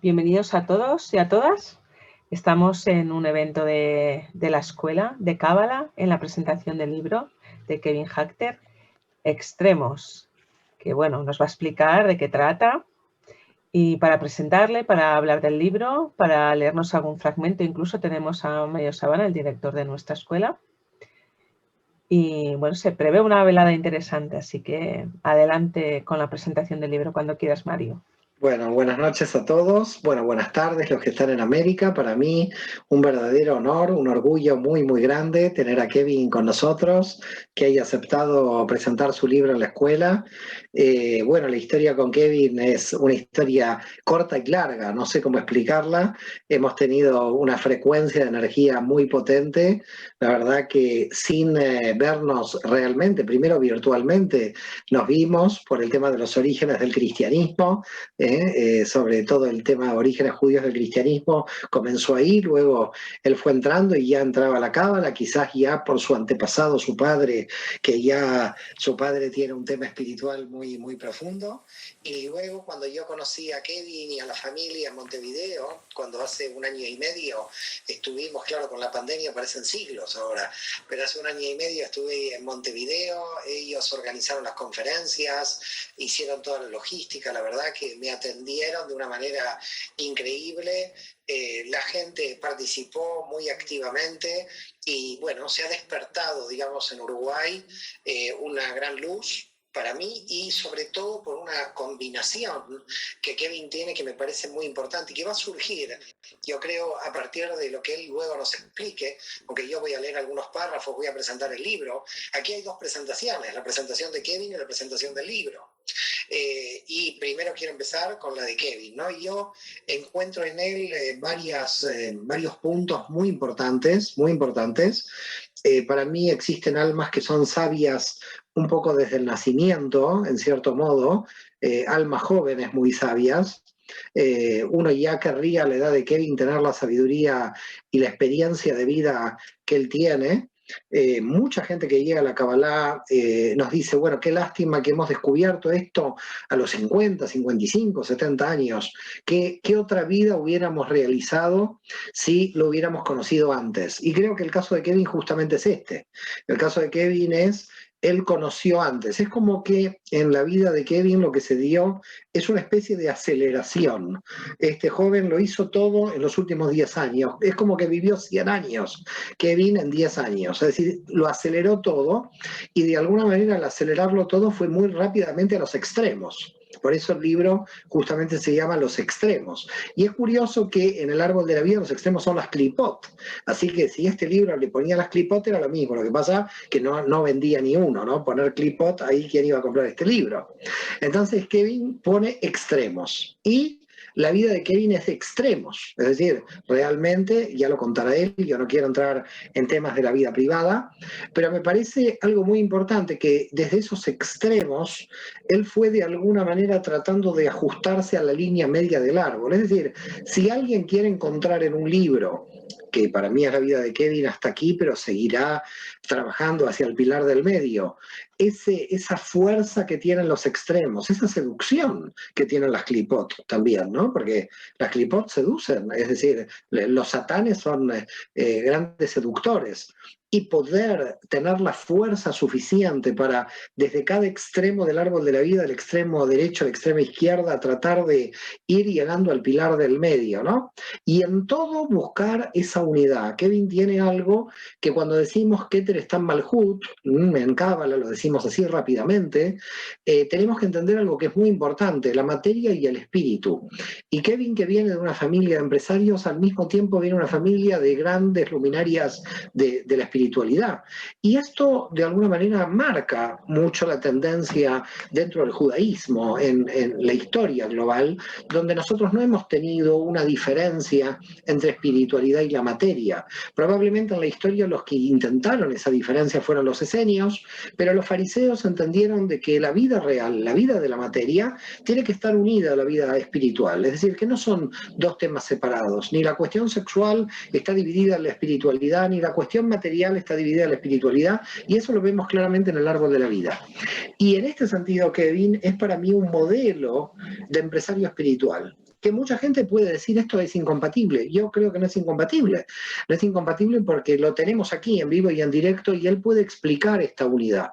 Bienvenidos a todos y a todas. Estamos en un evento de la escuela de Cábala en la presentación del libro de Kevin Hackter, Extremos, que bueno, nos va a explicar de qué trata. Y para presentarle, para hablar del libro, para leernos algún fragmento, incluso tenemos a Mario Sabana, el director de nuestra escuela. Y bueno, se prevé una velada interesante, así que adelante con la presentación del libro cuando quieras, Mario. Bueno, buenas noches a todos. Bueno, buenas tardes los que están en América. Para mí, un verdadero honor, un orgullo muy, muy grande tener a Kevin con nosotros, que haya aceptado presentar su libro en la escuela. Bueno, la historia con Kevin es una historia corta y larga, no sé cómo explicarla. Hemos tenido una frecuencia de energía muy potente. La verdad que sin vernos realmente, primero virtualmente, nos vimos por el tema de los orígenes del cristianismo. Sobre todo el tema de orígenes judíos del cristianismo, comenzó ahí, luego él fue entrando y ya entraba a la Cábala, quizás ya por su antepasado, su padre, que ya su padre tiene un tema espiritual muy, muy profundo, y luego cuando yo conocí a Kevin y a la familia en Montevideo, cuando hace 1 año y medio estuvimos, claro, con la pandemia parecen siglos ahora, pero hace 1 año y medio estuve en Montevideo, ellos organizaron las conferencias, hicieron toda la logística, la verdad que me atendieron de una manera increíble, la gente participó muy activamente y bueno, se ha despertado, digamos, en Uruguay una gran luz para mí y sobre todo por una combinación que Kevin tiene que me parece muy importante y que va a surgir, yo creo, a partir de lo que él luego nos explique, aunque yo voy a leer algunos párrafos, voy a presentar el libro. Aquí hay 2 presentaciones, la presentación de Kevin y la presentación del libro. Y primero quiero empezar con la de Kevin, ¿no? Yo encuentro en él varios puntos muy importantes, muy importantes. Para mí existen almas que son sabias un poco desde el nacimiento, en cierto modo, almas jóvenes muy sabias. Uno ya querría a la edad de Kevin tener la sabiduría y la experiencia de vida que él tiene. Mucha gente que llega a la Kabbalah nos dice, bueno, qué lástima que hemos descubierto esto a los 50, 55, 70 años. ¿Qué otra vida hubiéramos realizado si lo hubiéramos conocido antes? Y creo que el caso de Kevin justamente es este. El caso de Kevin es, él conoció antes. Es como que en la vida de Kevin lo que se dio es una especie de aceleración. Este joven lo hizo todo en los últimos 10 años. Es como que vivió 100 años, Kevin, en 10 años. Es decir, lo aceleró todo y de alguna manera al acelerarlo todo fue muy rápidamente a los extremos. Por eso el libro justamente se llama Los Extremos. Y es curioso que en el árbol de la vida los extremos son las clipot. Así que si este libro le ponía las clipot era lo mismo. Lo que pasa que no vendía ni uno, ¿no? Poner clipot, ahí quién iba a comprar este libro. Entonces Kevin pone extremos. Y la vida de Kevin es de extremos. Es decir, realmente, ya lo contará él, yo no quiero entrar en temas de la vida privada, pero me parece algo muy importante que desde esos extremos él fue de alguna manera tratando de ajustarse a la línea media del árbol. Es decir, si alguien quiere encontrar en un libro, que para mí es la vida de Kevin hasta aquí, pero seguirá trabajando hacia el pilar del medio, esa fuerza que tienen los extremos, esa seducción que tienen las clipot también, ¿no? Porque las clipot seducen, es decir, los satanes son grandes seductores. Y poder tener la fuerza suficiente para, desde cada extremo del árbol de la vida, el extremo derecho, la extrema izquierda, tratar de ir llegando al pilar del medio, ¿no? Y en todo buscar esa unidad. Kevin tiene algo que cuando decimos Keter está en Malhut, en Cábala lo decimos así rápidamente, tenemos que entender algo que es muy importante, la materia y el espíritu. Y Kevin, que viene de una familia de empresarios, al mismo tiempo viene de una familia de grandes luminarias de la espiritualidad. Y esto de alguna manera marca mucho la tendencia dentro del judaísmo, en la historia global, donde nosotros no hemos tenido una diferencia entre espiritualidad y la materia. Probablemente en la historia los que intentaron esa diferencia fueron los esenios, pero los fariseos entendieron de que la vida real, la vida de la materia, tiene que estar unida a la vida espiritual. Es decir, que no son 2 temas separados. Ni la cuestión sexual está dividida en la espiritualidad, ni la cuestión material está dividida en la espiritualidad, y eso lo vemos claramente en el árbol de la vida. Y en este sentido, Kevin es para mí un modelo de empresario espiritual. que mucha gente puede decir esto es incompatible. Yo creo que no es incompatible. No es incompatible porque lo tenemos aquí en vivo y en directo y él puede explicar esta unidad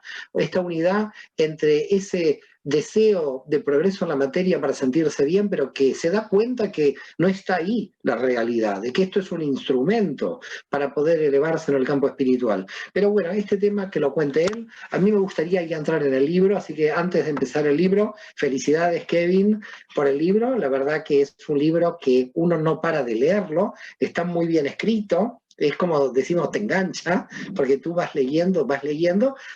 entre ese deseo de progreso en la materia para sentirse bien, pero que se da cuenta que no está ahí la realidad, de que esto es un instrumento para poder elevarse en el campo espiritual. Pero bueno, este tema que lo cuente él, a mí me gustaría ya entrar en el libro, así que antes de empezar el libro, felicidades Kevin por el libro, la verdad que es un libro que uno no para de leerlo, está muy bien escrito, es como decimos, te engancha, porque tú vas leyendo,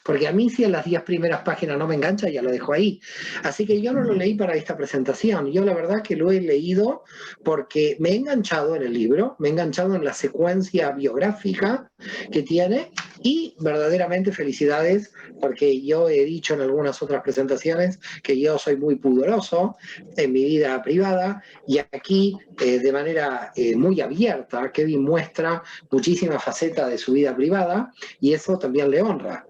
porque a mí si en las 10 primeras páginas no me engancha, ya lo dejo ahí. Así que yo no lo leí para esta presentación, yo la verdad que lo he leído porque me he enganchado en el libro, me he enganchado en la secuencia biográfica que tiene y verdaderamente felicidades, porque yo he dicho en algunas otras presentaciones que yo soy muy pudoroso en mi vida privada y aquí de manera muy abierta Kevin muestra muchísimas facetas de su vida privada y eso también le honra.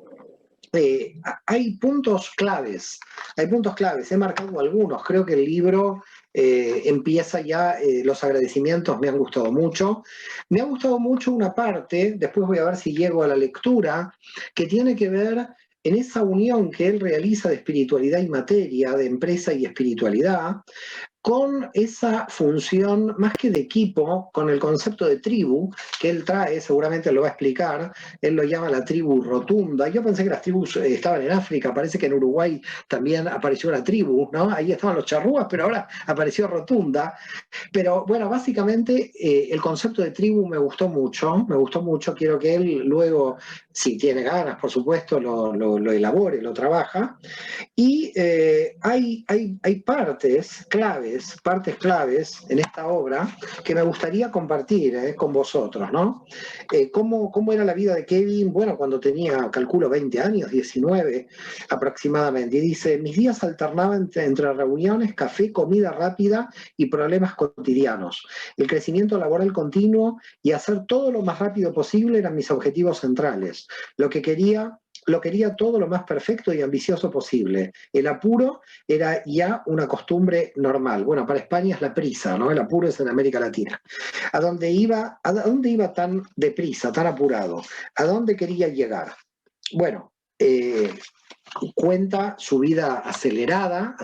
Hay puntos claves, he marcado algunos, creo que el libro empieza ya, los agradecimientos me han gustado mucho, me ha gustado mucho una parte, después voy a ver si llego a la lectura, que tiene que ver en esa unión que él realiza de espiritualidad y materia, de empresa y espiritualidad, con esa función más que de equipo, con el concepto de tribu que él trae, seguramente lo va a explicar, él lo llama la tribu rotunda. Yo pensé que las tribus estaban en África, parece que en Uruguay también apareció una tribu, ¿no? Ahí estaban los charrúas, pero ahora apareció rotunda. Pero bueno, básicamente el concepto de tribu me gustó mucho, quiero que él luego, si tiene ganas, por supuesto, lo elabore, lo trabaja. Y hay partes claves en esta obra que me gustaría compartir con vosotros, ¿no? ¿Cómo era la vida de Kevin? Bueno, cuando tenía, calculo, 20 años, 19 aproximadamente. Y dice, mis días alternaban entre reuniones, café, comida rápida y problemas cotidianos. El crecimiento laboral continuo y hacer todo lo más rápido posible eran mis objetivos centrales. Lo quería todo lo más perfecto y ambicioso posible. El apuro era ya una costumbre normal. Bueno, para España es la prisa, ¿no? El apuro es en América Latina. ¿A dónde iba tan deprisa, tan apurado? ¿A dónde quería llegar? Bueno, cuenta su vida acelerada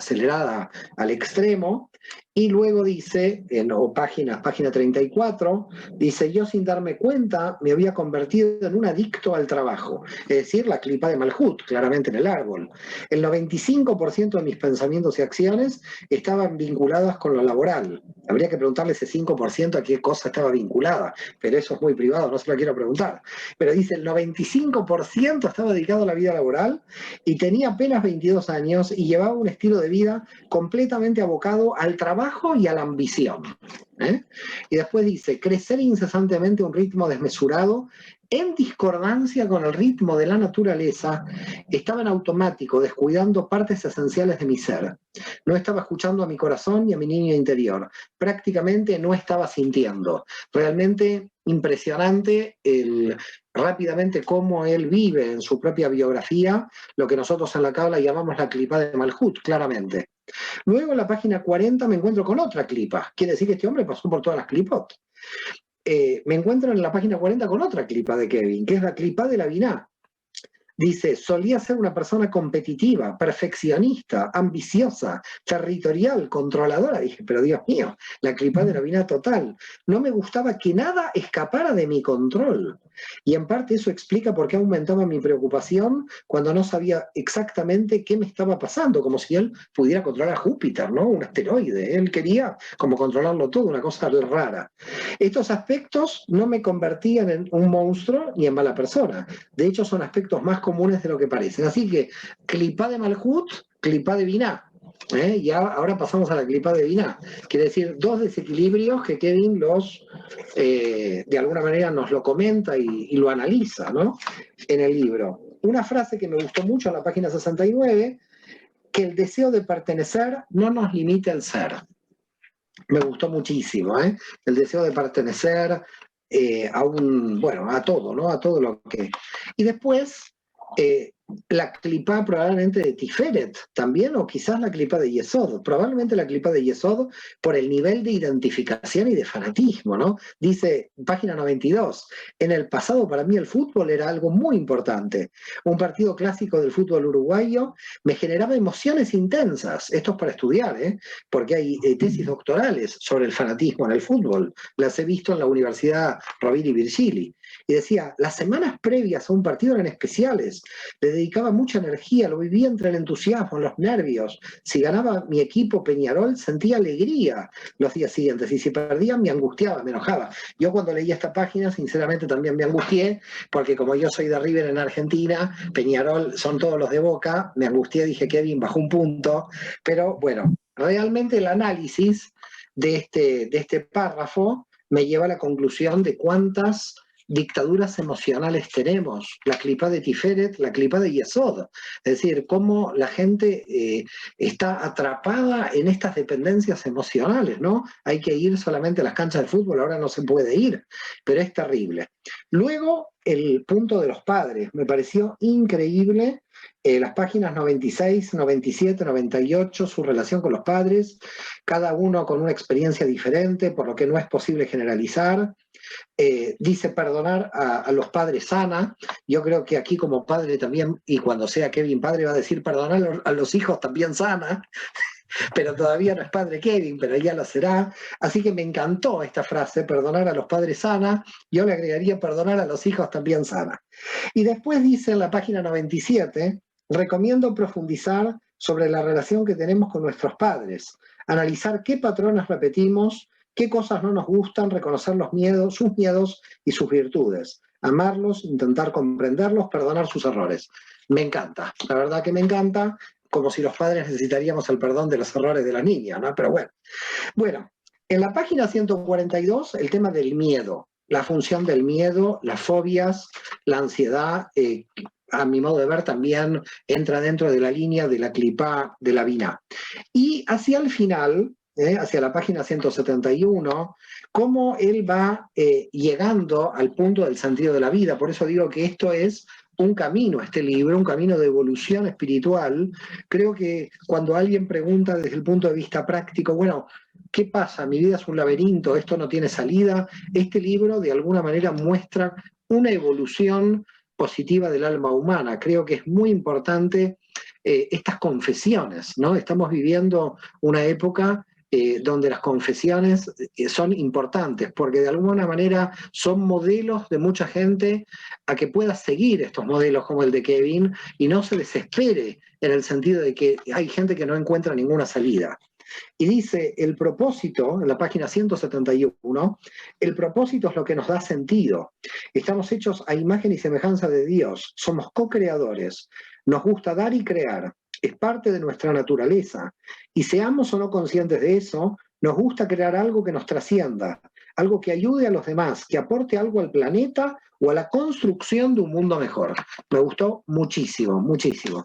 al extremo, y luego dice, página 34, dice, yo sin darme cuenta me había convertido en un adicto al trabajo, es decir, la clipa de Malhut, claramente en el árbol. El 95% de mis pensamientos y acciones estaban vinculadas con lo laboral. Habría que preguntarle ese 5% a qué cosa estaba vinculada, pero eso es muy privado, no se lo quiero preguntar. Pero dice, el 95% estaba dedicado a la vida laboral y tenía apenas 22 años y llevaba un estilo de vida completamente abocado al trabajo y a la ambición. Y después dice, crecer incesantemente a un ritmo desmesurado en discordancia con el ritmo de la naturaleza, estaba en automático, descuidando partes esenciales de mi ser. No estaba escuchando a mi corazón y a mi niño interior. Prácticamente no estaba sintiendo. Realmente impresionante rápidamente cómo él vive en su propia biografía, lo que nosotros en la Cábala llamamos la clipa de Malhut, claramente. Luego en la página 40 me encuentro con otra clipa. Quiere decir que este hombre pasó por todas las clipot. Me encuentro en la página 40 con otra clipa de Kevin, que es la clipa de la Biná. Dice, solía ser una persona competitiva, perfeccionista, ambiciosa, territorial, controladora. Dije, pero Dios mío, la clipa de la Biná total. No me gustaba que nada escapara de mi control. Y en parte eso explica por qué aumentaba mi preocupación cuando no sabía exactamente qué me estaba pasando, como si él pudiera controlar a Júpiter, ¿no? Un asteroide. Él quería como controlarlo todo, una cosa rara. Estos aspectos no me convertían en un monstruo ni en mala persona. De hecho, son aspectos más comunes de lo que parecen. Así que, clipá de Malhut, clipá de Biná. Y ahora pasamos a la clipá de Biná. Quiere decir, dos desequilibrios que Kevin de alguna manera nos lo comenta y lo analiza, ¿no? En el libro. Una frase que me gustó mucho en la página 69, que el deseo de pertenecer no nos limite al ser. Me gustó muchísimo, el deseo de pertenecer a todo, ¿no? A todo lo que... Y después la clipá probablemente de Tiferet también, o quizás la clipá de Yesod, probablemente la clipá de Yesod por el nivel de identificación y de fanatismo, ¿no? Dice, página 92, en el pasado para mí el fútbol era algo muy importante. Un partido clásico del fútbol uruguayo me generaba emociones intensas, esto es para estudiar, porque hay tesis doctorales sobre el fanatismo en el fútbol, las he visto en la Universidad Rovira y Virgili. Y decía, las semanas previas a un partido eran especiales, le dedicaba mucha energía, lo vivía entre el entusiasmo, los nervios. Si ganaba mi equipo Peñarol, sentía alegría los días siguientes, y si perdían me angustiaba, me enojaba. Yo cuando leí esta página, sinceramente también me angustié, porque como yo soy de River en Argentina, Peñarol son todos los de Boca, me angustié, dije Kevin bajó un punto, pero bueno, realmente el análisis de este párrafo me lleva a la conclusión de cuántas dictaduras emocionales tenemos, la clipá de Tiferet, la clipá de Yesod, es decir, cómo la gente está atrapada en estas dependencias emocionales, ¿no? Hay que ir solamente a las canchas de fútbol, ahora no se puede ir, pero es terrible. Luego, el punto de los padres, me pareció increíble, las páginas 96, 97, 98, su relación con los padres, cada uno con una experiencia diferente, por lo que no es posible generalizar. Dice perdonar a los padres sana. Yo creo que aquí como padre también, y cuando sea Kevin padre, va a decir perdonar a los hijos también sana, pero todavía no es padre Kevin, pero ya lo será. Así que me encantó esta frase, perdonar a los padres sana. Yo le agregaría perdonar a los hijos también sana. Y después dice en la página 97, recomiendo profundizar sobre la relación que tenemos con nuestros padres, analizar qué patrones repetimos, qué cosas no nos gustan, reconocer los miedos, sus miedos y sus virtudes, amarlos, intentar comprenderlos, perdonar sus errores. Me encanta, la verdad que me encanta, como si los padres necesitaríamos el perdón de los errores de la niña, ¿no? Pero bueno. Bueno, en la página 142, el tema del miedo, la función del miedo, las fobias, la ansiedad, a mi modo de ver también entra dentro de la línea de la clipá de la Biná. Y hacia el final, hacia la página 171, cómo él va llegando al punto del sentido de la vida. Por eso digo que esto es un camino, este libro, un camino de evolución espiritual. Creo que cuando alguien pregunta desde el punto de vista práctico, bueno, ¿qué pasa? Mi vida es un laberinto, esto no tiene salida. Este libro de alguna manera muestra una evolución positiva del alma humana. Creo que es muy importante estas confesiones, ¿no? Estamos viviendo una época donde las confesiones son importantes, porque de alguna manera son modelos de mucha gente a que pueda seguir estos modelos como el de Kevin y no se desespere en el sentido de que hay gente que no encuentra ninguna salida. Y dice, el propósito, en la página 171, el propósito es lo que nos da sentido. Estamos hechos a imagen y semejanza de Dios, somos co-creadores, nos gusta dar y crear, es parte de nuestra naturaleza. Y seamos o no conscientes de eso, nos gusta crear algo que nos trascienda, algo que ayude a los demás, que aporte algo al planeta o a la construcción de un mundo mejor. Me gustó muchísimo, muchísimo.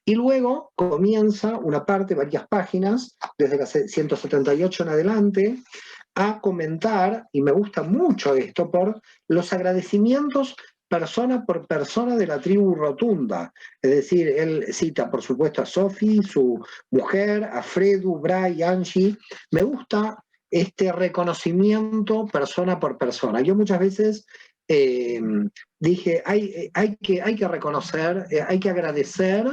Y luego comienza una parte, varias páginas, desde la 178 en adelante, a comentar, y me gusta mucho esto, por los agradecimientos persona por persona de la tribu rotunda. Es decir, él cita, por supuesto, a Sophie, su mujer, a Fredu, Bray, Angie. Me gusta este reconocimiento persona por persona. Yo muchas veces dije, hay que reconocer, hay que agradecer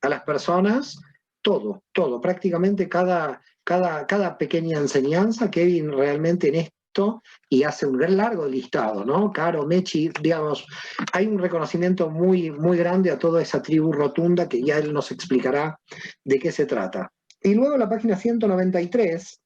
a las personas todo, prácticamente cada pequeña enseñanza. Kevin realmente en esto, y hace un largo listado, ¿no? Caro, Mechi, digamos, hay un reconocimiento muy, muy grande a toda esa tribu rotunda que ya él nos explicará de qué se trata. Y luego la página 193,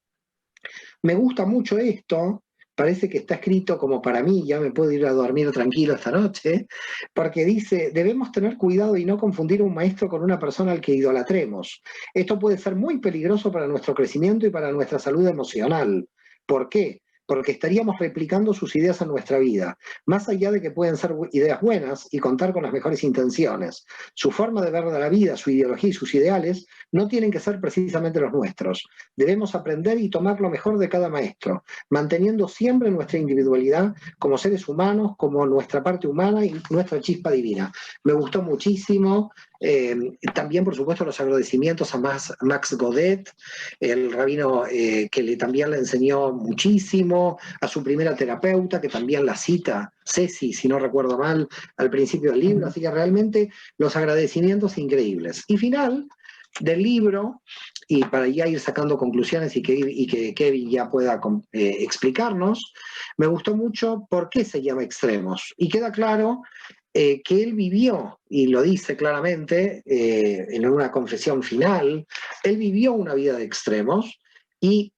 me gusta mucho esto, parece que está escrito como para mí, ya me puedo ir a dormir tranquilo esta noche, porque dice, debemos tener cuidado y no confundir a un maestro con una persona al que idolatremos. Esto puede ser muy peligroso para nuestro crecimiento y para nuestra salud emocional. ¿Por qué? porque estaríamos replicando sus ideas en nuestra vida, más allá de que pueden ser ideas buenas y contar con las mejores intenciones. Su forma de ver la vida, su ideología y sus ideales no tienen que ser precisamente los nuestros. Debemos aprender y tomar lo mejor de cada maestro, manteniendo siempre nuestra individualidad como seres humanos, como nuestra parte humana y nuestra chispa divina. Me gustó muchísimo. También, por supuesto, los agradecimientos a Max Godet, el rabino que también le enseñó muchísimo, a su primera terapeuta, que también la cita, Ceci, si no recuerdo mal, al principio del libro. Así que realmente los agradecimientos increíbles. Y final del libro, y para ya ir sacando conclusiones y que Kevin ya pueda explicarnos, me gustó mucho por qué se llama Extremos. Y queda claro que él vivió, y lo dice claramente en una confesión final, él vivió una vida de extremos y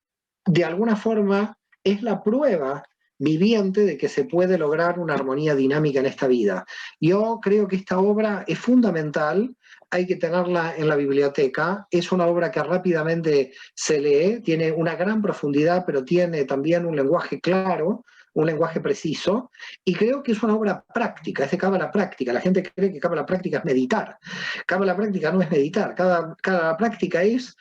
de alguna forma es la prueba viviente de que se puede lograr una armonía dinámica en esta vida. Yo creo que esta obra es fundamental, hay que tenerla en la biblioteca, es una obra que rápidamente se lee, tiene una gran profundidad, pero tiene también un lenguaje claro, un lenguaje preciso, y creo que es una obra práctica, es de cábala práctica. La gente cree que cábala práctica es meditar. Cábala práctica no es meditar, cábala práctica es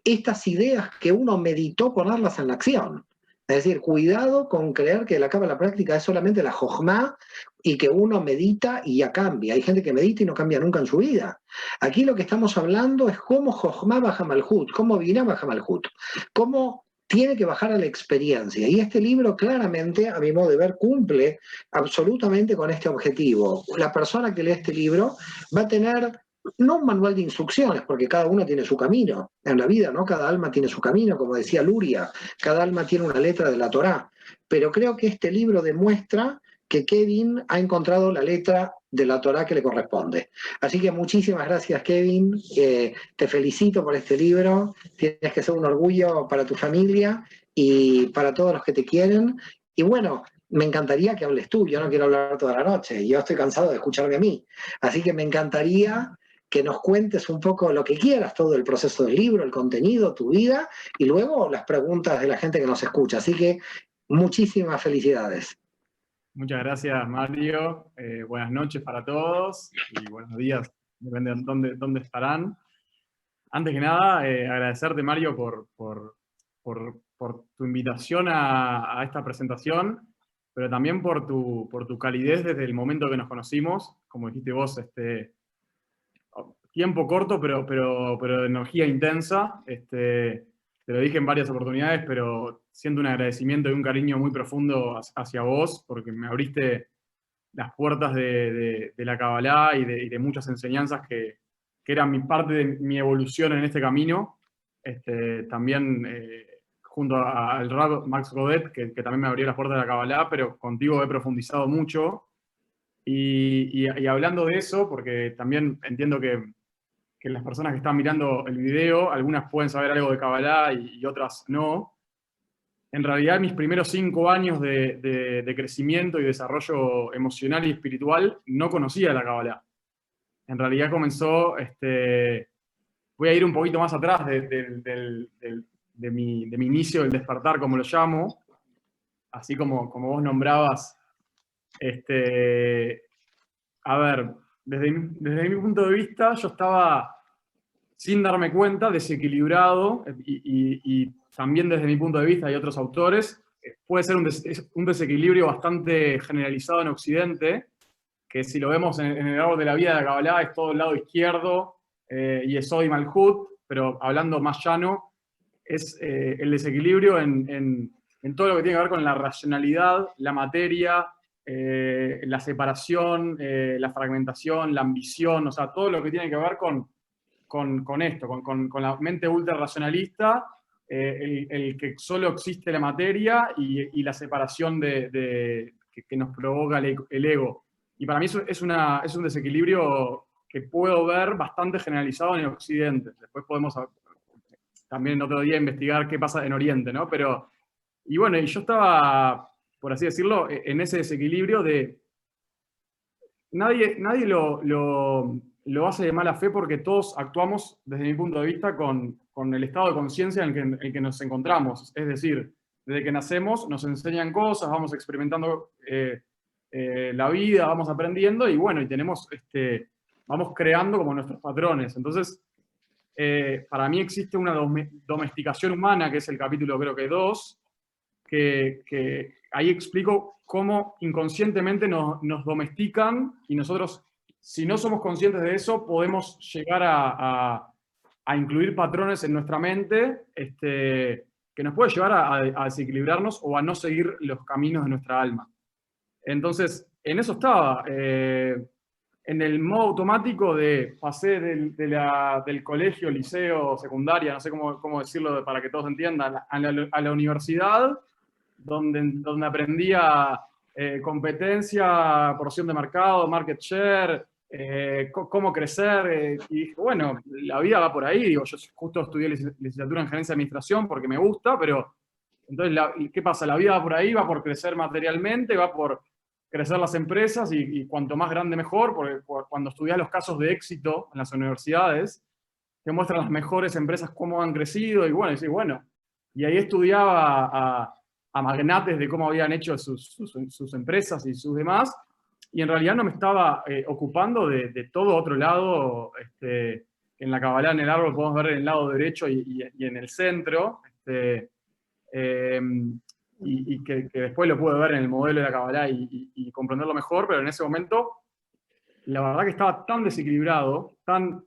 estas ideas que uno meditó ponerlas en la acción. Es decir, cuidado con creer que la cábala práctica es solamente la jojma y que uno medita y ya cambia. Hay gente que medita y no cambia nunca en su vida. Aquí lo que estamos hablando es cómo jojma baja malhut, cómo Binah baja malhut, cómo tiene que bajar a la experiencia. Y este libro claramente, a mi modo de ver, cumple absolutamente con este objetivo. La persona que lee este libro va a tener no un manual de instrucciones, porque cada uno tiene su camino en la vida, ¿no? Cada alma tiene su camino, como decía Luria, cada alma tiene una letra de la Torá. Pero creo que este libro demuestra que Kevin ha encontrado la letra de la Torá que le corresponde. Así que muchísimas gracias, Kevin. Te felicito por este libro. Tienes que ser un orgullo para tu familia y para todos los que te quieren. Y bueno, me encantaría que hables tú. Yo no quiero hablar toda la noche. Yo estoy cansado de escucharme a mí. Así que me encantaría que nos cuentes un poco lo que quieras, todo el proceso del libro, el contenido, tu vida, y luego las preguntas de la gente que nos escucha. Así que muchísimas felicidades. Muchas gracias, Mario. Buenas noches para todos y buenos días, depende de dónde estarán. Antes que nada, agradecerte, Mario, por tu invitación a esta presentación, pero también por tu calidez desde el momento que nos conocimos. Como dijiste vos, tiempo corto, pero de energía intensa. Te lo dije en varias oportunidades, pero siento un agradecimiento y un cariño muy profundo hacia vos, porque me abriste las puertas de la Kabbalah y de muchas enseñanzas que eran parte de mi evolución en este camino. También junto al Rab Max Godet, que también me abrió las puertas de la Kabbalah, pero contigo he profundizado mucho. Y hablando de eso, porque también entiendo que las personas que están mirando el video, algunas pueden saber algo de Kabbalah y otras no. En realidad, mis primeros 5 años de crecimiento y desarrollo emocional y espiritual, no conocía la Kabbalah. En realidad comenzó, voy a ir un poquito más atrás de mi inicio del despertar, como lo llamo, así como vos nombrabas. A ver, desde mi punto de vista, yo estaba, sin darme cuenta, desequilibrado, y también desde mi punto de vista y otros autores, puede ser un desequilibrio bastante generalizado en Occidente, que si lo vemos en el árbol de la vida de la Kabbalah, es todo el lado izquierdo, Yesod y Malhut, pero hablando más llano, es el desequilibrio en todo lo que tiene que ver con la racionalidad, la materia, la separación, la fragmentación, la ambición, o sea, todo lo que tiene que ver con esto, con la mente ultra racionalista, el que solo existe la materia y la separación que nos provoca el ego. Y para mí es un desequilibrio que puedo ver bastante generalizado en el Occidente. Después podemos también otro día investigar qué pasa en Oriente, ¿no? Y bueno, yo estaba, por así decirlo, en ese desequilibrio de... Nadie lo hace de mala fe, porque todos actuamos, desde mi punto de vista, con el estado de conciencia en el que nos encontramos. Es decir, desde que nacemos nos enseñan cosas, vamos experimentando la vida, vamos aprendiendo y bueno, y tenemos, vamos creando como nuestros patrones. Entonces, para mí existe una domesticación humana, que es el capítulo creo que 2, que ahí explico cómo inconscientemente nos domestican y nosotros, si no somos conscientes de eso, podemos llegar a incluir patrones en nuestra mente que nos puede llevar a desequilibrarnos o a no seguir los caminos de nuestra alma. Entonces, en eso estaba. En el modo automático pasé del colegio, liceo, secundaria, no sé cómo decirlo para que todos entiendan, a la universidad, donde aprendía competencia, porción de mercado, market share, cómo crecer, y dije, bueno, la vida va por ahí. Digo, yo justo estudié licenciatura en gerencia de administración porque me gusta, pero entonces, ¿qué pasa? La vida va por ahí, va por crecer materialmente, va por crecer las empresas y cuanto más grande mejor, porque cuando estudias los casos de éxito en las universidades, te muestran las mejores empresas cómo han crecido y bueno, y ahí estudiaba a magnates de cómo habían hecho sus empresas y sus demás, y en realidad no me estaba ocupando de todo otro lado. En la Kabbalah, en el árbol, podemos ver en el lado derecho y en el centro, y que después lo pude ver en el modelo de la Kabbalah y comprenderlo mejor, pero en ese momento, la verdad que estaba tan desequilibrado, tan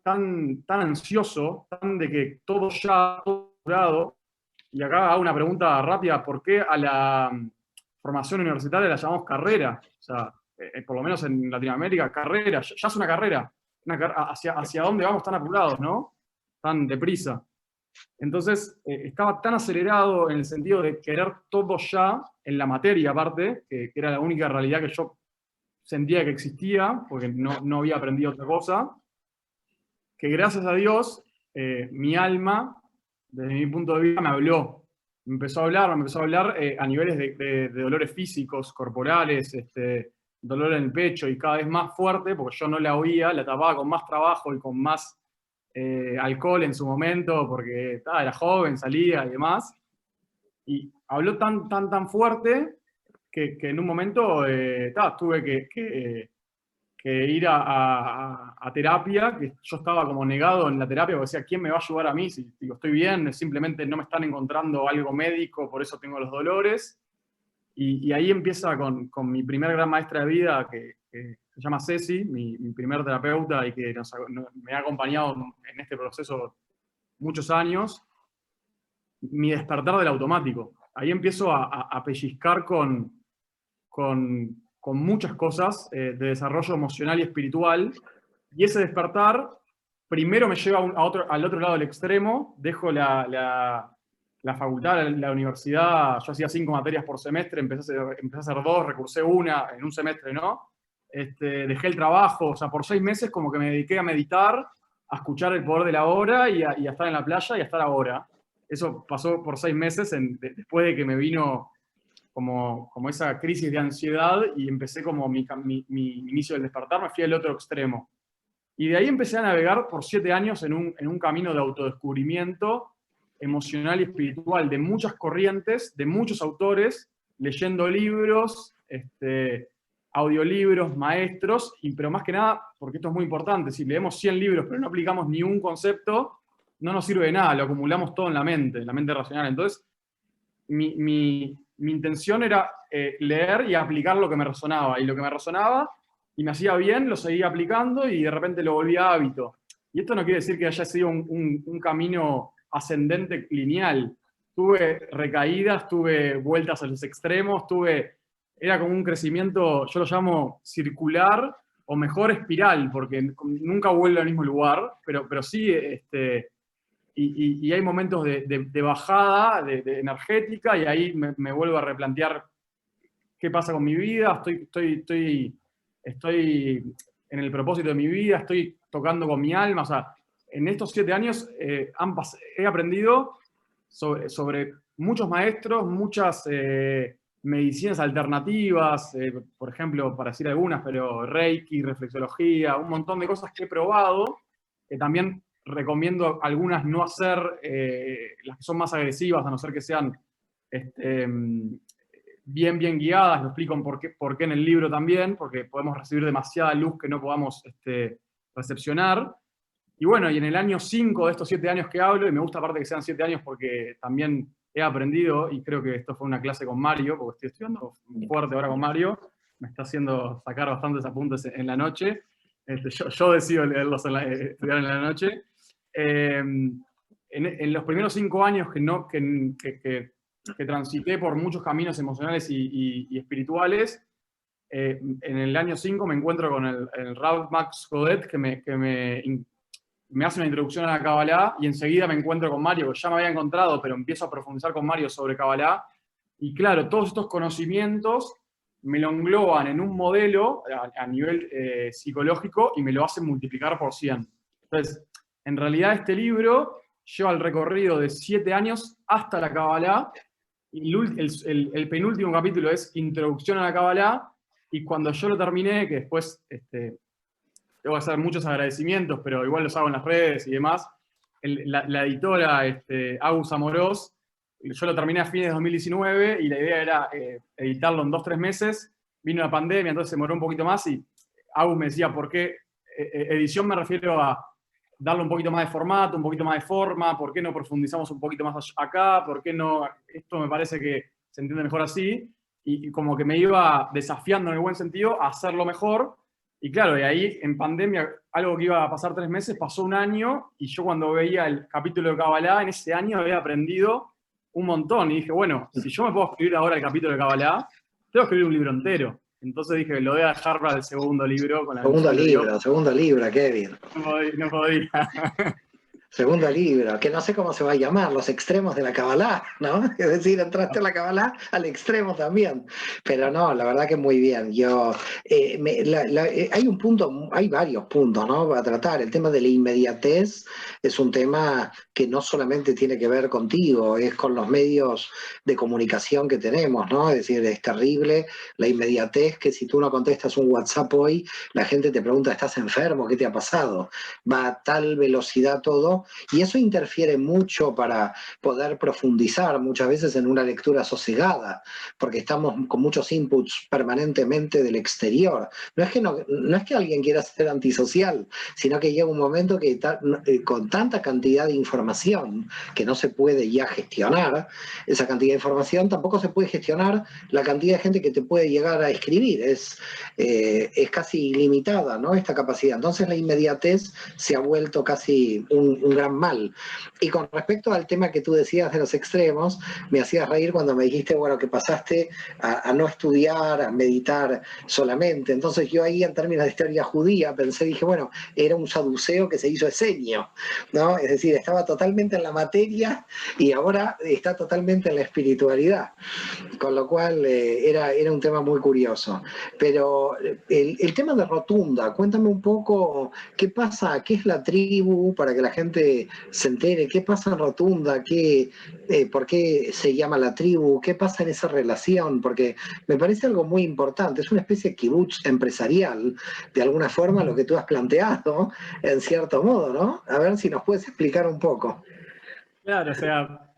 ansioso, tan de que todo ya, todo curado. Y acá hago una pregunta rápida: ¿por qué a la formación universitaria la llamamos carrera? O sea, por lo menos en Latinoamérica, carrera, ya es una carrera. Hacia dónde vamos tan apurados, ¿no? Tan deprisa. Entonces, estaba tan acelerado en el sentido de querer todo ya, en la materia aparte, que era la única realidad que yo sentía que existía, porque no había aprendido otra cosa, que gracias a Dios, mi alma, desde mi punto de vista, me habló. Me empezó a hablar a niveles de dolores físicos, corporales, dolor en el pecho, y cada vez más fuerte, porque yo no la oía, la tapaba con más trabajo y con más alcohol en su momento, porque era joven, salía y demás. Y habló tan fuerte que en un momento tuve que ir a terapia, que yo estaba como negado en la terapia, porque decía, ¿quién me va a ayudar a mí? Si digo, estoy bien, simplemente no me están encontrando algo médico, por eso tengo los dolores. Y ahí empieza con mi primer gran maestra de vida, que se llama Ceci, mi primer terapeuta, y que me ha acompañado en este proceso muchos años, mi despertar del automático. Ahí empiezo a pellizcar con muchas cosas de desarrollo emocional y espiritual, y ese despertar primero me lleva al otro lado del extremo. Dejo la facultad, la universidad. Yo hacía 5 materias por semestre, empecé a hacer 2, recursé una en un semestre, ¿no? Dejé el trabajo, o sea, por 6 meses como que me dediqué a meditar, a escuchar el poder de la hora y a estar en la playa y a estar ahora. Eso pasó por 6 meses después de que me vino como esa crisis de ansiedad y empecé como mi inicio del despertar, me fui al otro extremo. Y de ahí empecé a navegar por 7 años en un camino de autodescubrimiento emocional y espiritual, de muchas corrientes, de muchos autores, leyendo libros, audiolibros, maestros, pero más que nada, porque esto es muy importante, si leemos 100 libros pero no aplicamos ni un concepto, no nos sirve de nada, lo acumulamos todo en la mente racional. Entonces, mi intención era leer y aplicar lo que me resonaba, y lo que me resonaba y me hacía bien, lo seguía aplicando y de repente lo volvía hábito. Y esto no quiere decir que haya sido un camino ascendente lineal. Tuve recaídas, tuve vueltas a los extremos, era como un crecimiento, yo lo llamo circular, o mejor espiral, porque nunca vuelvo al mismo lugar, pero sí, y hay momentos de bajada, de energética, y ahí me vuelvo a replantear qué pasa con mi vida. Estoy en el propósito de mi vida, estoy tocando con mi alma. O sea, en estos 7 años he aprendido sobre muchos maestros, muchas medicinas alternativas, por ejemplo, para decir algunas, pero Reiki, reflexología, un montón de cosas que he probado, que también recomiendo algunas no hacer, las que son más agresivas, a no ser que sean bien guiadas, lo explico por qué en el libro también, porque podemos recibir demasiada luz que no podamos recepcionar. Y bueno, y en el año 5 de estos 7 años que hablo, y me gusta aparte que sean 7 años porque también he aprendido, y creo que esto fue una clase con Mario, porque estoy estudiando fuerte ahora con Mario, me está haciendo sacar bastantes apuntes en la noche. Yo decido leerlos estudiar en la noche. En los primeros 5 años que transité por muchos caminos emocionales y espirituales, en el año 5 me encuentro con el Rav Max Godet, que me hace una introducción a la Kabbalah, y enseguida me encuentro con Mario, que ya me había encontrado, pero empiezo a profundizar con Mario sobre Kabbalah. Y claro, todos estos conocimientos me lo engloban en un modelo a nivel psicológico y me lo hacen multiplicar por 100. Entonces, en realidad este libro lleva el recorrido de 7 años hasta la Kabbalah, y el penúltimo capítulo es Introducción a la Kabbalah, y cuando yo lo terminé, que después tengo que hacer muchos agradecimientos, pero igual los hago en las redes y demás, la editora Agus Amorós, yo lo terminé a fines de 2019 y la idea era editarlo en 2-3 meses. Vino la pandemia, entonces se demoró un poquito más, y Agus me decía, ¿por qué? Edición me refiero a darle un poquito más de formato, un poquito más de forma, ¿por qué no profundizamos un poquito más acá? ¿Por qué no? Esto me parece que se entiende mejor así, y como que me iba desafiando en el buen sentido a hacerlo mejor. Y claro, de ahí en pandemia, algo que iba a pasar 3 meses, pasó 1 año, y yo cuando veía el capítulo de Kabbalah, en ese año había aprendido un montón, y dije, bueno, si yo me puedo escribir ahora el capítulo de Kabbalah, tengo que escribir un libro entero. Entonces dije, lo voy a dejar para el segundo libro. Segundo libro, Kevin. No podía. Segundo libro, que no sé cómo se va a llamar, Los extremos de la Kabbalah, ¿no? Es decir, entraste a la Kabbalah al extremo también. Pero no, la verdad que muy bien. Hay un punto, hay varios puntos, ¿no? A tratar. El tema de la inmediatez es un tema que no solamente tiene que ver contigo, es con los medios de comunicación que tenemos, ¿no? Es decir, es terrible la inmediatez, que si tú no contestas un WhatsApp hoy, la gente te pregunta, ¿estás enfermo? ¿Qué te ha pasado? Va a tal velocidad todo. Y eso interfiere mucho para poder profundizar muchas veces en una lectura sosegada, porque estamos con muchos inputs permanentemente del exterior. No es que alguien quiera ser antisocial, sino que llega un momento que con tanta cantidad de información que no se puede ya gestionar, esa cantidad de información tampoco se puede gestionar la cantidad de gente que te puede llegar a escribir. Es casi ilimitada, ¿no? Esta capacidad. Entonces la inmediatez se ha vuelto casi un gran mal. Y con respecto al tema que tú decías de los extremos, me hacías reír cuando me dijiste, bueno, que pasaste a no estudiar, a meditar solamente. Entonces yo ahí, en términos de historia judía, dije, bueno, era un saduceo que se hizo esenio, ¿no? Es decir, estaba totalmente en la materia y ahora está totalmente en la espiritualidad. Con lo cual era un tema muy curioso. Pero el tema de Rotunda, cuéntame un poco qué pasa, qué es la tribu, para que la gente se entere, qué pasa en Rotunda, por qué se llama la tribu, qué pasa en esa relación, porque me parece algo muy importante. Es una especie de kibutz empresarial, de alguna forma, lo que tú has planteado, en cierto modo, ¿no? A ver si nos puedes explicar un poco. Claro, o sea,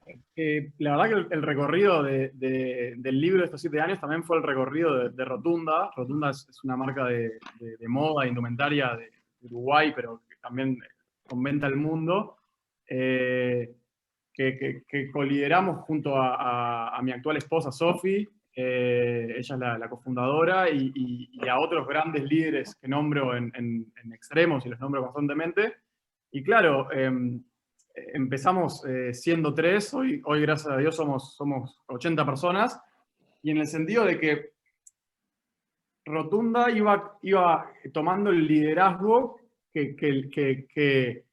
la verdad que el recorrido del libro de estos 7 años también fue el recorrido de Rotunda. Rotunda es una marca de moda, indumentaria de Uruguay, pero que también con venta al mundo, que colideramos junto a mi actual esposa, Sofi. Ella es la cofundadora, y a otros grandes líderes que nombro en extremos, y los nombro constantemente. Y claro, empezamos siendo 3, hoy gracias a Dios somos 80 personas, y en el sentido de que Rotunda iba tomando el liderazgo que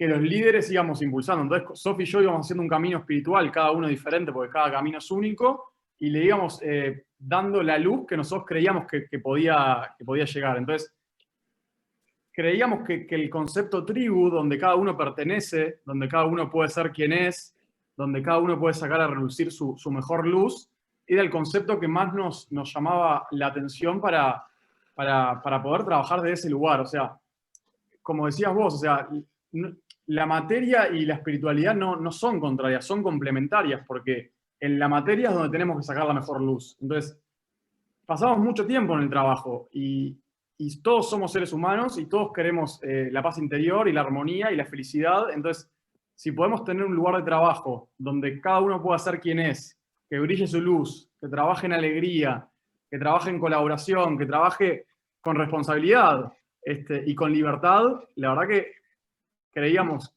los líderes íbamos impulsando. Entonces Sofi y yo íbamos haciendo un camino espiritual, cada uno diferente, porque cada camino es único, y le íbamos dando la luz que nosotros creíamos que podía llegar. Entonces creíamos que el concepto tribu, donde cada uno pertenece, donde cada uno puede ser quien es, donde cada uno puede sacar a relucir su mejor luz, era el concepto que más nos llamaba la atención para poder trabajar de ese lugar. O sea, como decías vos, o sea, la materia y la espiritualidad no son contrarias, son complementarias, porque en la materia es donde tenemos que sacar la mejor luz. Entonces, pasamos mucho tiempo en el trabajo y todos somos seres humanos y todos queremos la paz interior y la armonía y la felicidad. Entonces, si podemos tener un lugar de trabajo donde cada uno pueda ser quien es, que brille su luz, que trabaje en alegría, que trabaje en colaboración, que trabaje con responsabilidad y con libertad, la verdad que creemos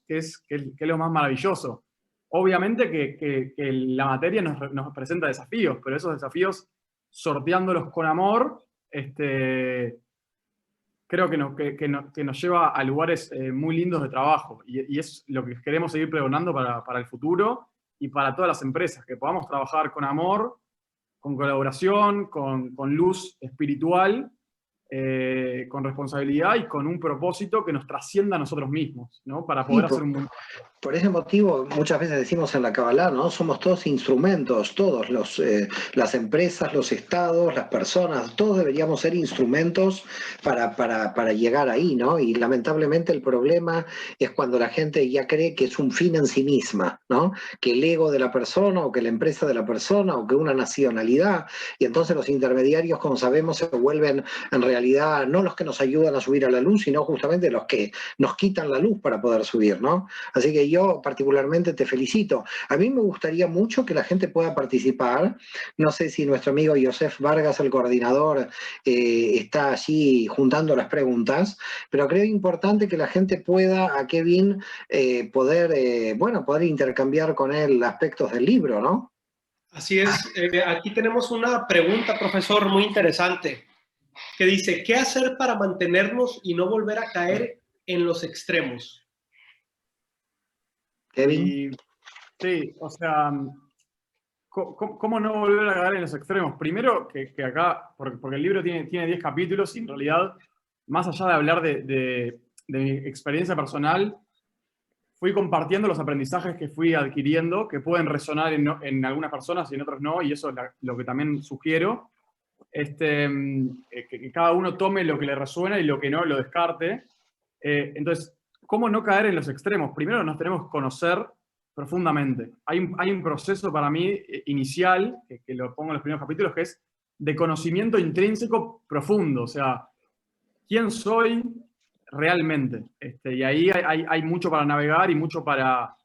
que es lo más maravilloso. Obviamente que la materia nos presenta desafíos, pero esos desafíos, sorteándolos con amor, creo que nos lleva a lugares muy lindos de trabajo. Y es lo que queremos seguir pregonando para el futuro y para todas las empresas, que podamos trabajar con amor, con colaboración, con luz espiritual, con responsabilidad y con un propósito que nos trascienda a nosotros mismos, ¿no? Para poder hacer un mundo. Por ese motivo, muchas veces decimos en la Kabbalah, ¿no? Somos todos instrumentos, todos las empresas, los estados, las personas, todos deberíamos ser instrumentos para llegar ahí, ¿no? Y lamentablemente el problema es cuando la gente ya cree que es un fin en sí misma, ¿no? Que el ego de la persona, o que la empresa de la persona, o que una nacionalidad, y entonces los intermediarios, como sabemos, se vuelven en realidad no los que nos ayudan a subir a la luz, sino justamente los que nos quitan la luz para poder subir, ¿no? Así que yo particularmente te felicito. A mí me gustaría mucho que la gente pueda participar. No sé si nuestro amigo Joseph Vargas, el coordinador, está allí juntando las preguntas, pero creo importante que la gente pueda, a Kevin, poder intercambiar con él aspectos del libro, ¿no? Así es. Aquí tenemos una pregunta, profesor, muy interesante, que dice, ¿qué hacer para mantenernos y no volver a caer en los extremos? Kevin. Sí, o sea, ¿cómo no volver a caer en los extremos? Primero, que acá, porque el libro tiene 10 capítulos y en realidad, más allá de hablar de mi experiencia personal, fui compartiendo los aprendizajes que fui adquiriendo, que pueden resonar en algunas personas y en otras no, y eso es lo que también sugiero. Que cada uno tome lo que le resuena y lo que no lo descarte. Entonces, ¿cómo no caer en los extremos? Primero nos tenemos que conocer profundamente. Hay un proceso para mí inicial, que lo pongo en los primeros capítulos, que es de conocimiento intrínseco profundo. O sea, ¿quién soy realmente? Y ahí hay mucho para navegar y mucho para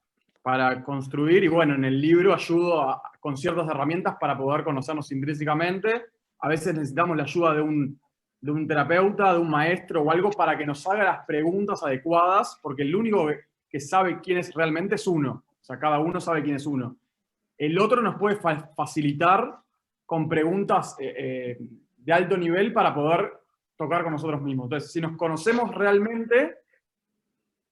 construir. Y bueno, en el libro ayudo con ciertas herramientas para poder conocernos intrínsecamente. A veces necesitamos la ayuda de un terapeuta, de un maestro o algo para que nos haga las preguntas adecuadas, porque el único que sabe quién es realmente es uno. O sea, cada uno sabe quién es uno. El otro nos puede facilitar con preguntas de alto nivel para poder tocar con nosotros mismos. Entonces, si nos conocemos realmente,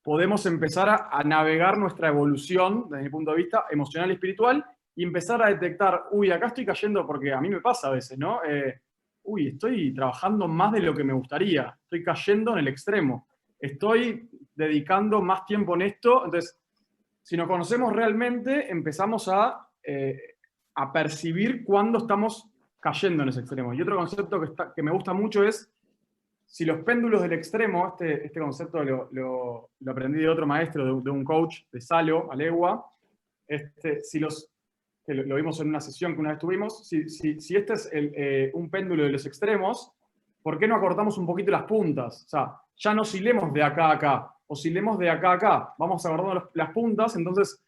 podemos empezar a navegar nuestra evolución, desde mi punto de vista, emocional y espiritual, y empezar a detectar, uy, acá estoy cayendo, porque a mí me pasa a veces, ¿no? Uy, estoy trabajando más de lo que me gustaría, estoy cayendo en el extremo, estoy dedicando más tiempo en esto. Entonces, si nos conocemos realmente, empezamos a percibir cuándo estamos cayendo en ese extremo. Y otro concepto que me gusta mucho es, si los péndulos del extremo, este concepto lo aprendí de otro maestro, de un coach, de Salo, Alegua, que lo vimos en una sesión que una vez tuvimos, si este es un péndulo de los extremos, ¿por qué no acortamos un poquito las puntas? O sea, ya no oscilemos de acá a acá, oscilemos de acá a acá, vamos acortando las puntas, entonces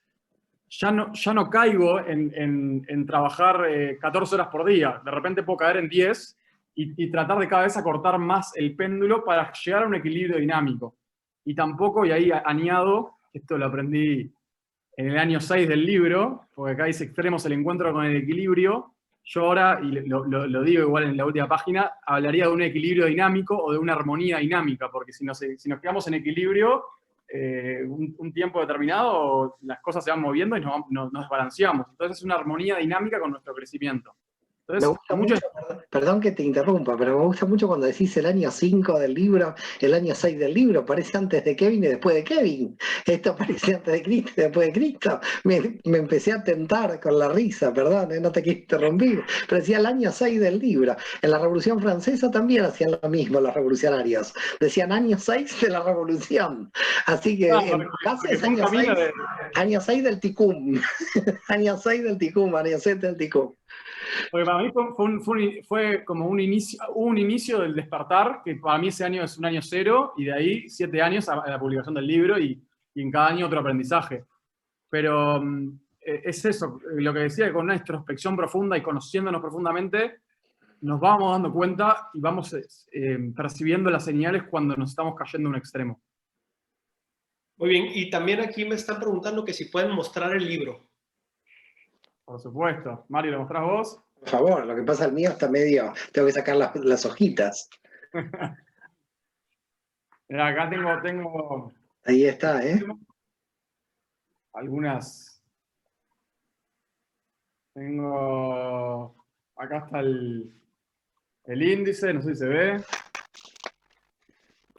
ya no caigo en trabajar 14 horas por día, de repente puedo caer en 10 y tratar de cada vez acortar más el péndulo para llegar a un equilibrio dinámico. Y tampoco, y ahí añado, esto lo aprendí en el año 6 del libro, porque acá dice extremos el encuentro con el equilibrio. Yo ahora, y lo digo igual en la última página, hablaría de un equilibrio dinámico o de una armonía dinámica, porque si nos quedamos en equilibrio un tiempo determinado, las cosas se van moviendo y nos desbalanceamos. Entonces es una armonía dinámica con nuestro crecimiento. Me Entonces, gusta mucho, perdón que te interrumpa, pero me gusta mucho cuando decís el año 5 del libro, el año 6 del libro, parece antes de Kevin y después de Kevin. Esto parece antes de Cristo y después de Cristo. Me empecé a tentar con la risa, perdón, no te quiero interrumpir, pero decía el año 6 del libro. En la Revolución Francesa también hacían lo mismo los revolucionarios. Decían año 6 de la Revolución. Así que no, en tu caso porque es fue un camino de... año 6 del Ticum. Año 6 del Ticum, año 7 del Ticum. Porque para mí fue como un inicio del despertar, que para mí ese año es un año cero, y de ahí 7 años a la publicación del libro, y en cada año otro aprendizaje. Pero es eso, lo que decía, que con una introspección profunda y conociéndonos profundamente, nos vamos dando cuenta y vamos percibiendo las señales cuando nos estamos cayendo a un extremo. Muy bien, y también aquí me están preguntando que si pueden mostrar el libro. Por supuesto. Mario, ¿lo mostrás vos? Por favor, lo que pasa el mío está medio, tengo que sacar las hojitas. Mirá, acá tengo Ahí está, ¿eh? algunas. Acá está el índice, no sé si se ve.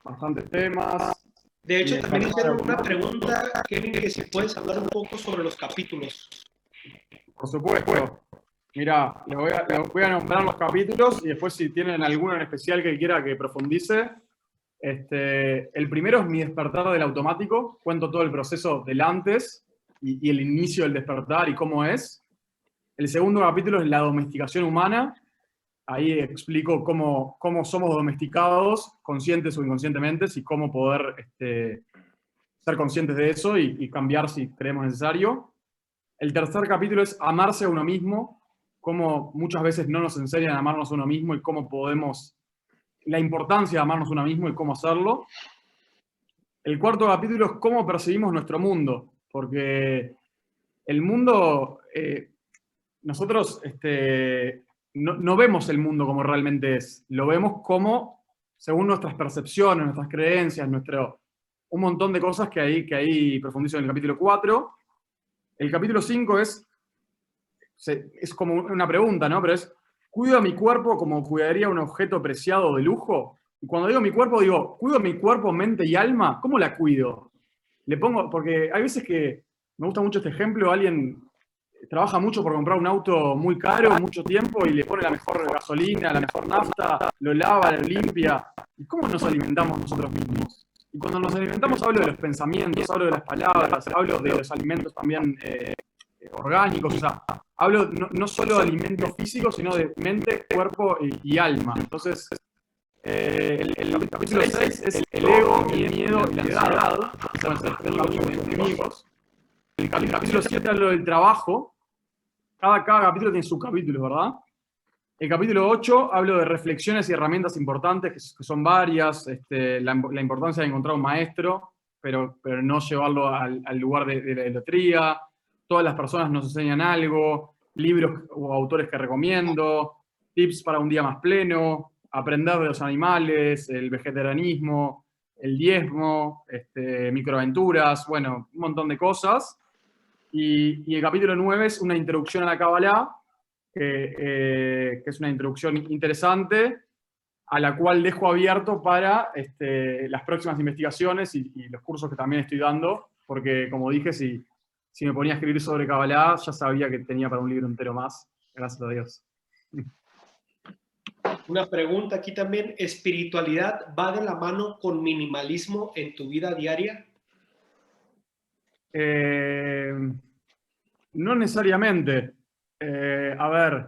Bastantes temas. De hecho, Y también el hicieron una automático. pregunta, Kevin, que si puedes hablar un poco sobre los capítulos. Por supuesto. Mirá, les voy a nombrar los capítulos y después si tienen alguno en especial que quiera que profundice. El primero es Mi despertar del automático. Cuento todo el proceso del antes y el inicio del despertar y cómo es. El segundo capítulo es La domesticación humana. Ahí explico cómo somos domesticados, conscientes o inconscientemente, y cómo poder ser conscientes de eso y cambiar si creemos necesario. El tercer capítulo es Amarse a uno mismo, cómo muchas veces no nos enseñan a amarnos a uno mismo y cómo podemos, la importancia de amarnos a uno mismo y cómo hacerlo. El cuarto capítulo es cómo percibimos nuestro mundo, porque el mundo, nosotros no vemos el mundo como realmente es, lo vemos como, según nuestras percepciones, nuestras creencias, un montón de cosas que ahí profundizo en el capítulo 4. El capítulo 5 es como una pregunta, ¿no? Pero es, ¿cuido a mi cuerpo como cuidaría un objeto preciado de lujo? Y cuando digo mi cuerpo, digo, ¿cuido mi cuerpo, mente y alma? ¿Cómo la cuido? Le pongo, porque hay veces que, me gusta mucho este ejemplo, alguien trabaja mucho por comprar un auto muy caro, mucho tiempo, y le pone la mejor gasolina, la mejor nafta, lo lava, lo limpia. ¿Y cómo nos alimentamos nosotros mismos? Y cuando nos alimentamos hablo de los pensamientos, hablo de las palabras, hablo de los alimentos también orgánicos, o sea, hablo no solo de alimentos físicos, sino de mente, cuerpo y alma. Entonces, el capítulo 6 es el ego, el miedo y la ansiedad, son los tres caminos enemigos. El capítulo 7 hablo del trabajo. Cada capítulo tiene subcapítulos, ¿verdad? El capítulo 8 hablo de reflexiones y herramientas importantes, que son varias, la importancia de encontrar un maestro, pero no llevarlo al lugar de la idolatría. Todas las personas nos enseñan algo, libros o autores que recomiendo, tips para un día más pleno, aprender de los animales, el vegetarianismo, el diezmo, microaventuras, bueno, un montón de cosas. Y el capítulo 9 es una introducción a la Kabbalah, que es una introducción interesante, a la cual dejo abierto para las próximas investigaciones y los cursos que también estoy dando, porque como dije, si me ponía a escribir sobre Kabbalah, ya sabía que tenía para un libro entero más, gracias a Dios. Una pregunta aquí también, ¿espiritualidad va de la mano con minimalismo en tu vida diaria? No necesariamente. A ver,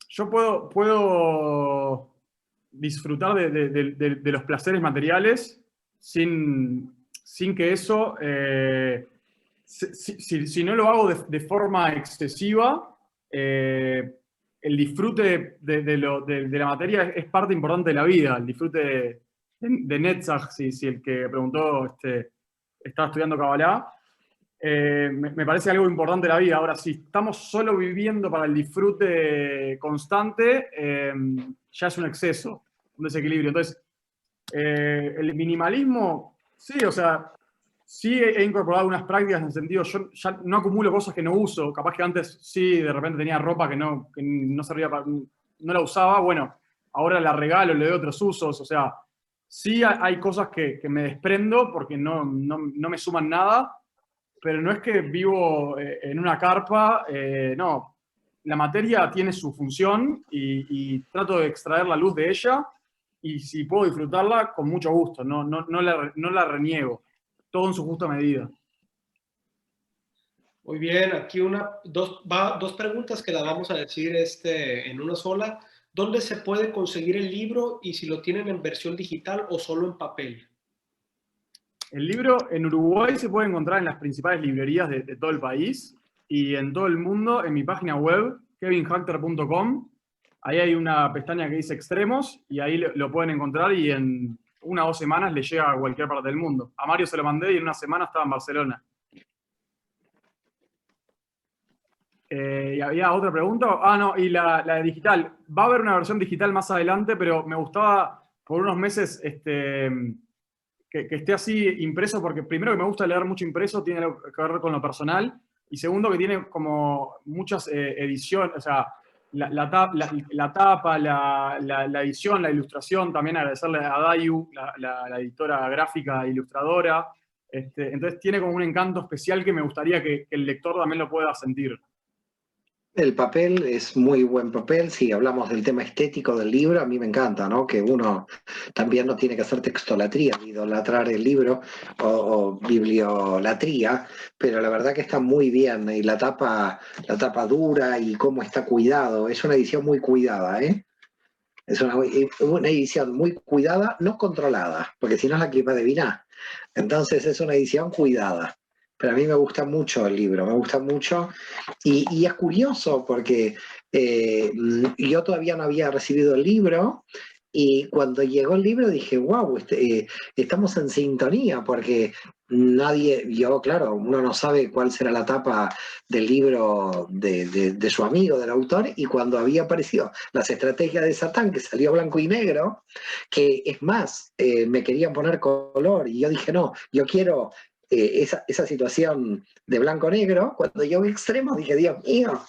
yo puedo disfrutar de los placeres materiales sin que eso, si no lo hago de forma excesiva, el disfrute de la materia es parte importante de la vida, el disfrute de Netzach, si el que preguntó estaba estudiando Kabbalah. Me parece algo importante de la vida. Ahora, si estamos solo viviendo para el disfrute constante, ya es un exceso, un desequilibrio. Entonces, el minimalismo, sí, o sea, Sí he incorporado unas prácticas en el sentido, yo ya no acumulo cosas que no uso, capaz que antes sí, de repente tenía ropa que no servía para, no la usaba, bueno, ahora la regalo, le doy otros usos, o sea, sí hay cosas que me desprendo porque no me suman nada, pero no es que vivo en una carpa, no, la materia tiene su función y trato de extraer la luz de ella y si puedo disfrutarla, con mucho gusto, no la reniego. Todo en su justa medida. Muy bien, aquí dos preguntas que las vamos a decir en una sola. ¿Dónde se puede conseguir el libro y si lo tienen en versión digital o solo en papel? El libro en Uruguay se puede encontrar en las principales librerías de todo el país y en todo el mundo en mi página web, kevinhacter.com. Ahí hay una pestaña que dice Extremos y ahí lo pueden encontrar y en 1 o 2 semanas le llega a cualquier parte del mundo. A Mario se lo mandé y en 1 semana estaba en Barcelona. ¿Y había otra pregunta? Ah, no, y la de digital. Va a haber una versión digital más adelante, pero me gustaba por unos meses que esté así impreso, porque primero que me gusta leer mucho impreso, tiene algo que ver con lo personal, y segundo que tiene como muchas ediciones, o sea, la tapa, la edición, la ilustración, también agradecerle a Dayu, la editora gráfica e ilustradora. Entonces tiene como un encanto especial que me gustaría que el lector también lo pueda sentir. El papel es muy buen papel. Si hablamos del tema estético del libro, a mí me encanta, ¿no? Que uno también no tiene que hacer textolatría, idolatrar el libro o bibliolatría, pero la verdad que está muy bien. Y la tapa dura y cómo está cuidado. Es una edición muy cuidada, ¿eh? Es una edición muy cuidada, no controlada, porque si no es la clipa de Vina. Entonces es una edición cuidada. Pero a mí me gusta mucho el libro, me gusta mucho. Y es curioso porque yo todavía no había recibido el libro y cuando llegó el libro dije, wow, estamos en sintonía porque claro, uno no sabe cuál será la tapa del libro de su amigo, del autor, y cuando había aparecido Las estrategias de Satán, que salió blanco y negro, que es más, me querían poner color y yo dije, no, yo quiero esa situación de blanco-negro, cuando yo vi extremos dije, Dios mío,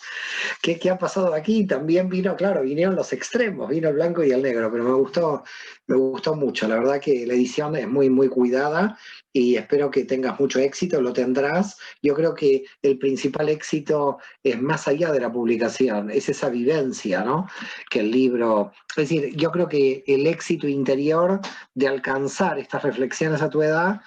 ¿qué ha pasado aquí? También vinieron los extremos, vino el blanco y el negro, pero me gustó mucho. La verdad que la edición es muy, muy cuidada y espero que tengas mucho éxito, lo tendrás. Yo creo que el principal éxito es más allá de la publicación, es esa vivencia, ¿no? Que el libro... Es decir, yo creo que el éxito interior de alcanzar estas reflexiones a tu edad,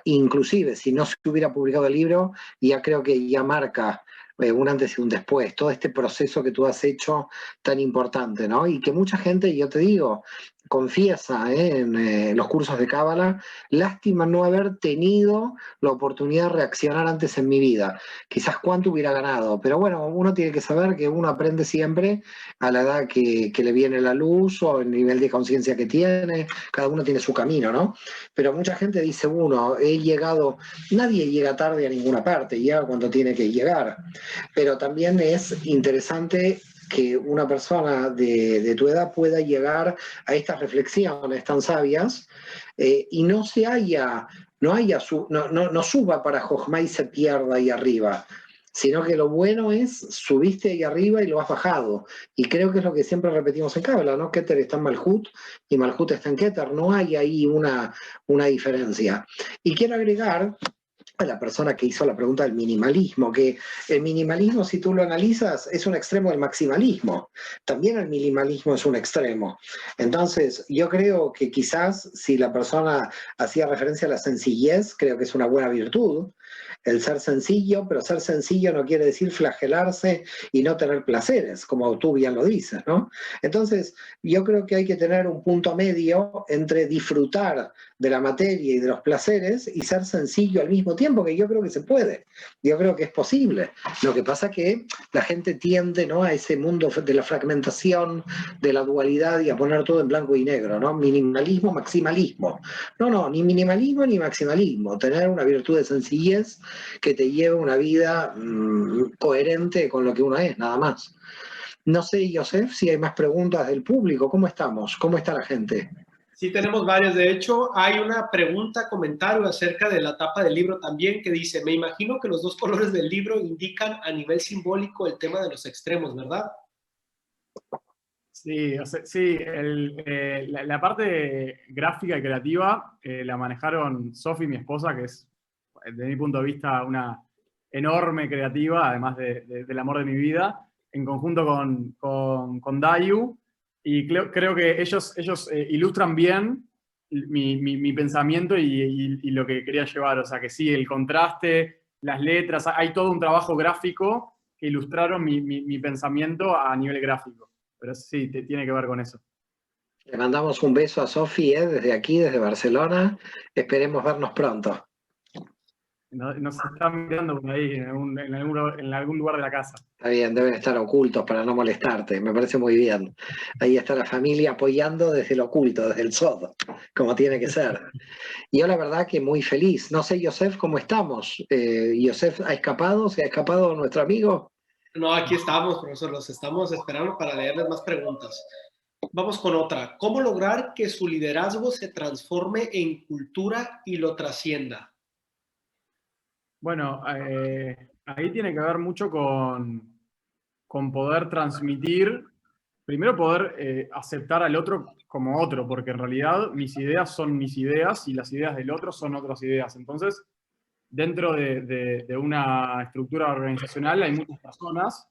inclusive si no se hubiera publicado el libro, ya creo que ya marca un antes y un después, todo este proceso que tú has hecho tan importante, ¿no? Y que mucha gente, yo te digo, confiesa en los cursos de Cábala, lástima no haber tenido la oportunidad de reaccionar antes en mi vida. Quizás cuánto hubiera ganado, pero bueno, uno tiene que saber que uno aprende siempre a la edad que le viene la luz o el nivel de conciencia que tiene, cada uno tiene su camino, ¿no? Pero mucha gente dice, nadie llega tarde a ninguna parte, llega cuando tiene que llegar. Pero también es interesante que una persona de tu edad pueda llegar a estas reflexiones tan sabias y no suba para Jojma y se pierda ahí arriba, sino que lo bueno es subiste ahí arriba y lo has bajado. Y creo que es lo que siempre repetimos en Cábala, ¿no? Keter está en Malhut y Malhut está en Keter, no hay ahí una diferencia. Y quiero agregar a la persona que hizo la pregunta del minimalismo, que el minimalismo, si tú lo analizas, es un extremo del maximalismo. También el minimalismo es un extremo. Entonces, yo creo que quizás si la persona hacía referencia a la sencillez, creo que es una buena virtud, el ser sencillo, pero ser sencillo no quiere decir flagelarse y no tener placeres, como tú bien lo dices, ¿no? Entonces, yo creo que hay que tener un punto medio entre disfrutar de la materia y de los placeres y ser sencillo al mismo tiempo, que yo creo que se puede, yo creo que es posible. Lo que pasa es que la gente tiende, ¿no?, a ese mundo de la fragmentación, de la dualidad y a poner todo en blanco y negro, ¿no? Minimalismo, maximalismo. No, ni minimalismo ni maximalismo, tener una virtud de sencillez que te lleve una vida coherente con lo que uno es, nada más. No sé, Joseph, si hay más preguntas del público. ¿Cómo estamos? ¿Cómo está la gente? Sí, tenemos varios. De hecho, hay una pregunta, comentario acerca de la tapa del libro también que dice, me imagino que los dos colores del libro indican a nivel simbólico el tema de los extremos, ¿verdad? Sí, o sea, sí, la parte gráfica y creativa la manejaron Sofi, mi esposa, que es, desde mi punto de vista, una enorme creativa, además del amor de mi vida, en conjunto con Dayu, y creo que ellos ilustran bien mi pensamiento y lo que quería llevar. O sea, que sí, el contraste, las letras, hay todo un trabajo gráfico que ilustraron mi pensamiento a nivel gráfico. Pero sí, tiene que ver con eso. Le mandamos un beso a Sofi, desde aquí, desde Barcelona. Esperemos vernos pronto. Nos están mirando por ahí, en algún lugar de la casa. Está bien, deben estar ocultos para no molestarte, me parece muy bien. Ahí está la familia apoyando desde lo oculto, desde el sodo, como tiene que ser. Y yo la verdad que muy feliz. No sé, Joseph, ¿cómo estamos? ¿Joseph ha escapado? ¿Se ha escapado nuestro amigo? No, aquí estamos, profesor, los estamos esperando para leerles más preguntas. Vamos con otra. ¿Cómo lograr que su liderazgo se transforme en cultura y lo trascienda? Bueno, ahí tiene que ver mucho con poder transmitir, primero poder aceptar al otro como otro, porque en realidad mis ideas son mis ideas y las ideas del otro son otras ideas. Entonces, dentro de una estructura organizacional hay muchas personas.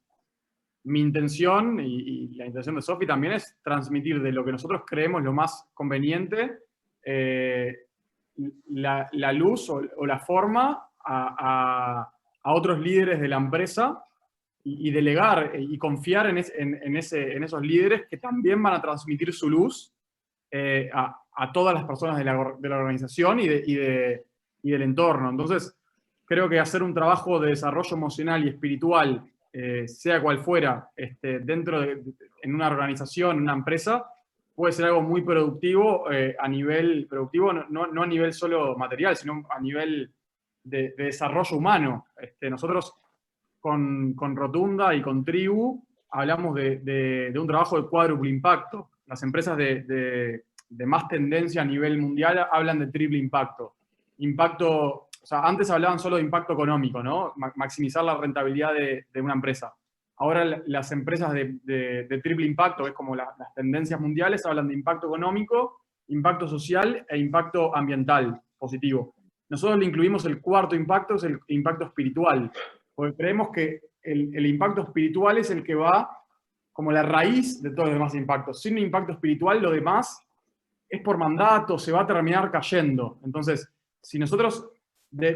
Mi intención y la intención de Sofi también es transmitir de lo que nosotros creemos lo más conveniente, la luz o la forma a otros líderes de la empresa y delegar y confiar en esos líderes que también van a transmitir su luz a todas las personas de la organización y del entorno. Entonces, creo que hacer un trabajo de desarrollo emocional y espiritual, sea cual fuera, en una organización, en una empresa, puede ser algo muy productivo a nivel productivo, no a nivel solo material, sino a nivel de desarrollo humano. Nosotros con Rotunda y con Tribu hablamos de un trabajo de cuádruple impacto. Las empresas de más tendencia a nivel mundial hablan de triple impacto. Impacto, o sea, antes hablaban solo de impacto económico, ¿no? Maximizar la rentabilidad de una empresa. Ahora las empresas de triple impacto, que es como las tendencias mundiales, hablan de impacto económico, impacto social e impacto ambiental positivo. Nosotros le incluimos el cuarto impacto, es el impacto espiritual, porque creemos que el impacto espiritual es el que va como la raíz de todos los demás impactos. Sin un impacto espiritual, lo demás es por mandato, se va a terminar cayendo. Entonces, si nosotros,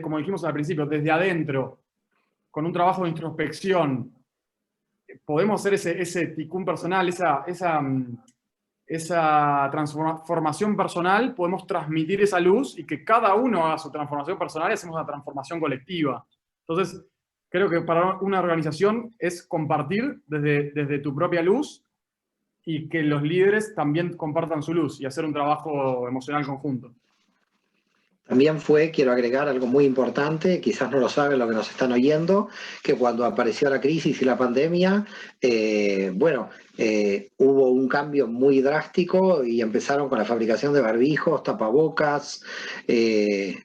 como dijimos al principio, desde adentro, con un trabajo de introspección, podemos hacer ese ticún personal, esa transformación personal, podemos transmitir esa luz y que cada uno haga su transformación personal y hacemos una transformación colectiva. Entonces, creo que para una organización es compartir desde tu propia luz y que los líderes también compartan su luz y hacer un trabajo emocional conjunto. También quiero agregar algo muy importante, quizás no lo saben los que nos están oyendo, que cuando apareció la crisis y la pandemia, hubo un cambio muy drástico y empezaron con la fabricación de barbijos, tapabocas,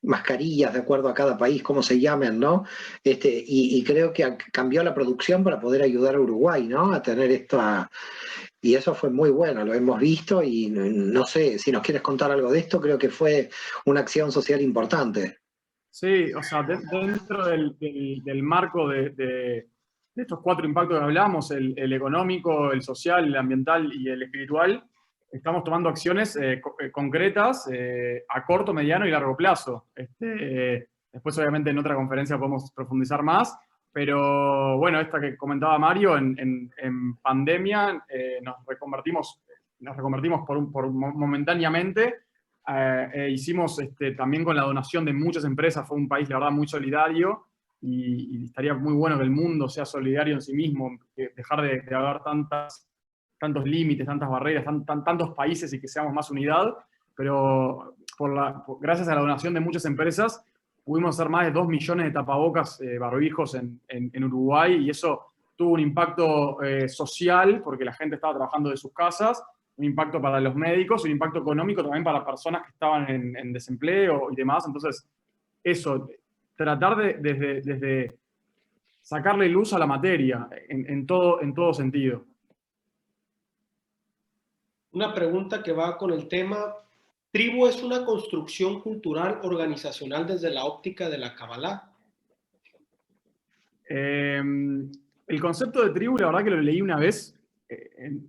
mascarillas, de acuerdo a cada país, cómo se llamen, ¿no? Y creo que cambió la producción para poder ayudar a Uruguay, ¿no? A tener esta... Y eso fue muy bueno, lo hemos visto y no sé, si nos quieres contar algo de esto, creo que fue una acción social importante. Sí, o sea, dentro del marco de estos cuatro impactos que hablamos, el económico, el social, el ambiental y el espiritual, estamos tomando acciones concretas a corto, mediano y largo plazo. Después, obviamente, en otra conferencia podemos profundizar más, pero bueno, esta que comentaba Mario, en pandemia nos reconvertimos momentáneamente. Hicimos también con la donación de muchas empresas, fue un país, la verdad, muy solidario, y estaría muy bueno que el mundo sea solidario en sí mismo, dejar de haber tantos límites, tantas barreras, tantos países y que seamos más unidad, pero gracias a la donación de muchas empresas pudimos hacer más de 2 millones de tapabocas, barbijos en Uruguay, y eso tuvo un impacto social porque la gente estaba trabajando de sus casas, un impacto para los médicos, un impacto económico también para personas que estaban en desempleo y demás. Entonces, eso, tratar desde sacarle luz a la materia en todo sentido. Una pregunta que va con el tema. ¿Tribu es una construcción cultural organizacional desde la óptica de la Kabbalah? El concepto de tribu, la verdad que lo leí una vez.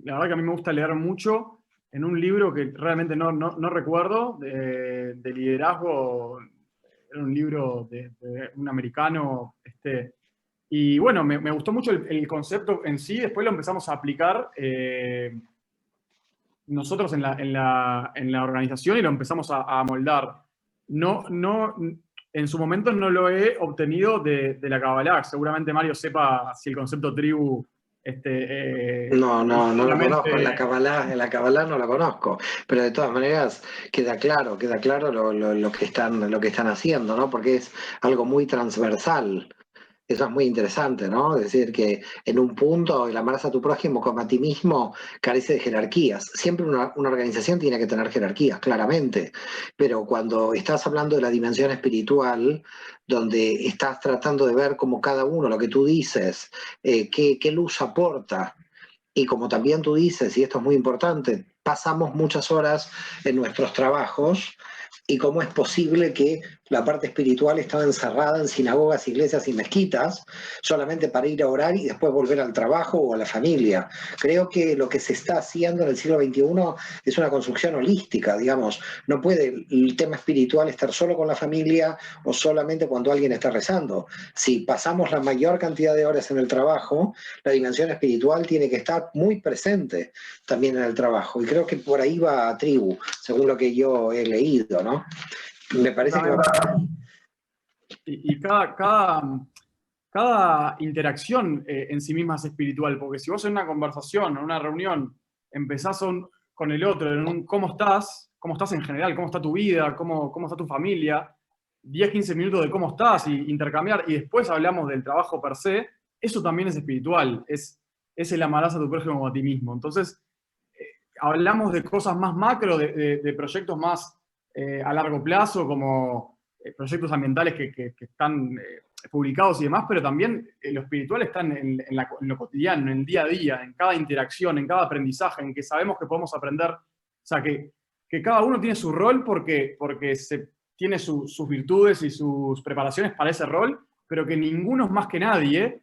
La verdad que a mí me gusta leer mucho en un libro que realmente no recuerdo, de liderazgo. Era un libro de un americano. Y bueno, me gustó mucho el concepto en sí. Después lo empezamos a aplicar nosotros en la organización y lo empezamos a moldar. En su momento no lo he obtenido de la Kabbalah. Seguramente Mario sepa si el concepto tribu... No lo conozco, en la Kabbalah no lo conozco, pero de todas maneras queda claro lo que están haciendo, ¿no? Porque es algo muy transversal. Eso es muy interesante, ¿no? Es decir, que en un punto el amarás a tu prójimo como a ti mismo carece de jerarquías. Siempre una organización tiene que tener jerarquías, claramente, pero cuando estás hablando de la dimensión espiritual, donde estás tratando de ver como cada uno, lo que tú dices, qué luz aporta, y como también tú dices, y esto es muy importante, pasamos muchas horas en nuestros trabajos. ¿Y cómo es posible que la parte espiritual estaba encerrada en sinagogas, iglesias y mezquitas, solamente para ir a orar y después volver al trabajo o a la familia? Creo que lo que se está haciendo en el siglo XXI es una construcción holística, digamos. No puede el tema espiritual estar solo con la familia o solamente cuando alguien está rezando. Si pasamos la mayor cantidad de horas en el trabajo, la dimensión espiritual tiene que estar muy presente también en el trabajo. Y creo que por ahí va a tribu, según lo que yo he leído, ¿no? Me parece que y cada interacción en sí misma es espiritual, porque si vos en una conversación, en una reunión, empezás con el otro, en un cómo estás en general, cómo está tu vida, cómo está tu familia, 10, 15 minutos de cómo estás, y intercambiar, y después hablamos del trabajo per se, eso también es espiritual, es el amarás a tu prójimo como a ti mismo. Entonces, hablamos de cosas más macro, de proyectos más a largo plazo, como proyectos ambientales que están publicados y demás, pero también lo espiritual está en lo cotidiano, en el día a día, en cada interacción, en cada aprendizaje, en que sabemos que podemos aprender. O sea, que cada uno tiene su rol porque tiene sus virtudes y sus preparaciones para ese rol, pero que ninguno es más que nadie,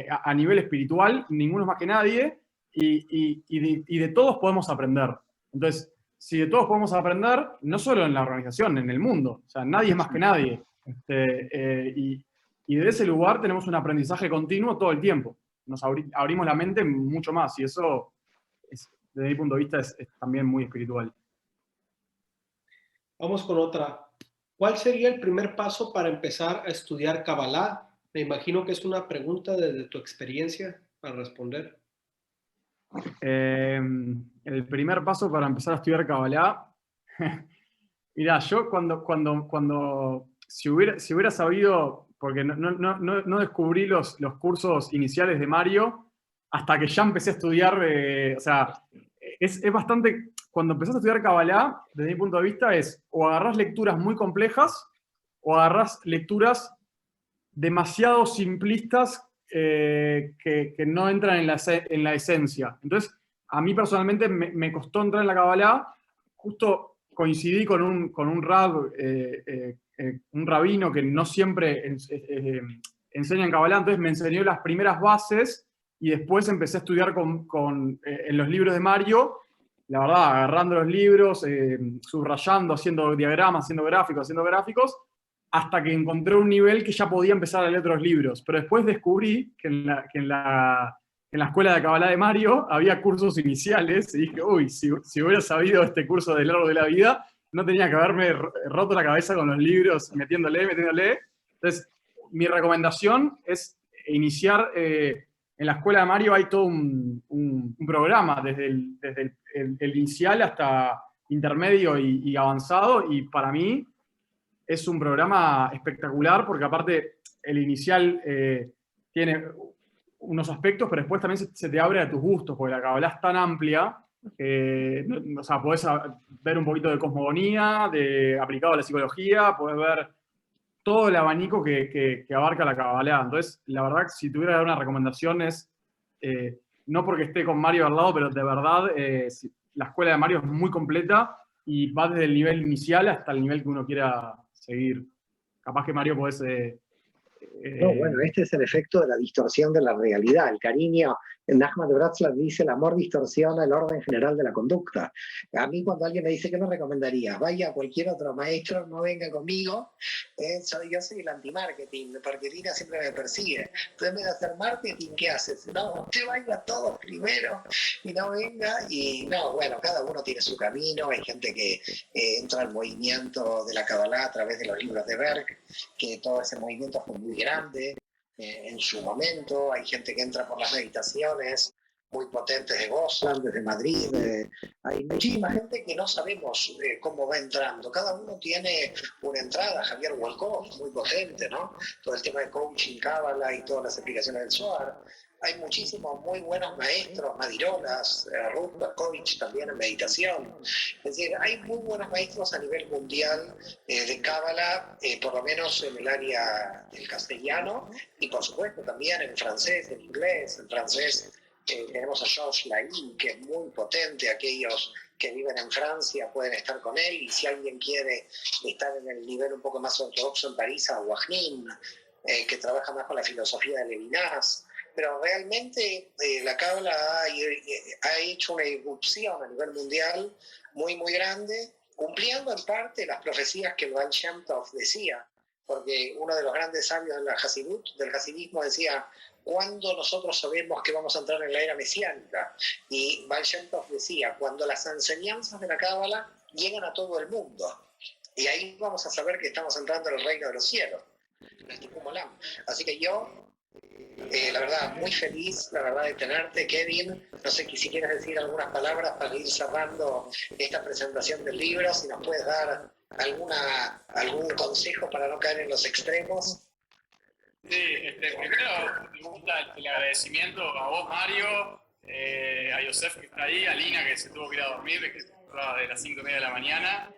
a nivel espiritual, ninguno es más que nadie, y de todos podemos aprender. Entonces, si de todos podemos aprender, no solo en la organización, en el mundo, o sea, nadie es más que nadie. Y desde ese lugar tenemos un aprendizaje continuo todo el tiempo. Nos abrimos la mente mucho más, y eso, desde mi punto de vista, es también muy espiritual. Vamos con otra. ¿Cuál sería el primer paso para empezar a estudiar Kabbalah? Me imagino que es una pregunta desde tu experiencia para responder. El primer paso para empezar a estudiar Kabbalah. Mirá, yo si hubiera sabido, porque no descubrí los cursos iniciales de Mario hasta que ya empecé a estudiar, o sea, es bastante, cuando empezás a estudiar Kabbalah, desde mi punto de vista, es o agarrás lecturas muy complejas o agarrás lecturas demasiado simplistas que no entran en la esencia. Entonces, a mí personalmente me costó entrar en la Kabbalah. Justo coincidí con un rabino que no siempre enseña en Kabbalah, entonces me enseñó las primeras bases y después empecé a estudiar en los libros de Mario, la verdad, agarrando los libros, subrayando, haciendo diagramas, haciendo gráficos, hasta que encontré un nivel que ya podía empezar a leer otros libros. Pero después descubrí que en la escuela de Kabbalah de Mario había cursos iniciales, y dije, uy, si hubiera sabido este curso del árbol de la vida, no tenía que haberme roto la cabeza con los libros, metiéndole. Entonces, mi recomendación es iniciar, en la escuela de Mario hay todo un programa, desde el inicial hasta intermedio y avanzado, y para mí es un programa espectacular, porque aparte el inicial tiene unos aspectos, pero después también se te abre a tus gustos, porque la Kabbalah es tan amplia O sea, podés ver un poquito de cosmogonía, aplicado a la psicología, podés ver todo el abanico que abarca la Kabbalah. Entonces, la verdad, si tuviera que dar una recomendación es, no porque esté con Mario al lado, pero de verdad, la escuela de Mario es muy completa y va desde el nivel inicial hasta el nivel que uno quiera seguir. Capaz que Mario podés... No, bueno, este es el efecto de la distorsión de la realidad. El cariño, Nachman de Bratslav dice, el amor distorsiona el orden general de la conducta. A mí cuando alguien me dice que me recomendaría, vaya a cualquier otro maestro, no venga conmigo, yo soy el anti-marketing, porque Lina siempre me persigue. Entonces, en vez de hacer marketing, ¿qué haces? No, te vaya todos primero y no venga. Y no, bueno, cada uno tiene su camino. Hay gente que entra al movimiento de la Kabbalah a través de los libros de Berg, que todo ese movimiento fue muy grande en su momento. Hay gente que entra por las meditaciones muy potentes de Goslan, desde Madrid. Hay muchísima gente que no sabemos cómo va entrando. Cada uno tiene una entrada. Javier Wolkoff, muy potente, ¿no? Todo el tema de coaching, Kabbalah y todas las explicaciones del Zohar. Hay muchísimos muy buenos maestros, Madirolas, Ruth Berkovich también en meditación. Es decir, hay muy buenos maestros a nivel mundial de Cábala, por lo menos en el área del castellano, y por supuesto también en francés, en inglés. En francés tenemos a Georges Laïc, que es muy potente. Aquellos que viven en Francia pueden estar con él, y si alguien quiere estar en el nivel un poco más ortodoxo en París, a Wahnin, que trabaja más con la filosofía de Levinas. Pero realmente la Cábala ha hecho una irrupción a nivel mundial muy, muy grande, cumpliendo en parte las profecías que el Baal Shem Tov decía, porque uno de los grandes sabios del hasidismo decía, ¿cuándo nosotros sabemos que vamos a entrar en la era mesiánica? Y Baal Shem Tov decía, cuando las enseñanzas de la Cábala llegan a todo el mundo, y ahí vamos a saber que estamos entrando en el reino de los cielos, en el Tikkun Olam. Así que yo... la verdad, muy feliz, la verdad, de tenerte, Kevin. No sé si quieres decir algunas palabras para ir cerrando esta presentación del libro, si nos puedes dar algún consejo para no caer en los extremos. Sí, primero me gusta el agradecimiento a vos, Mario, a Yosef que está ahí, a Lina que se tuvo que ir a dormir, que estaba de las 5:30 de la mañana.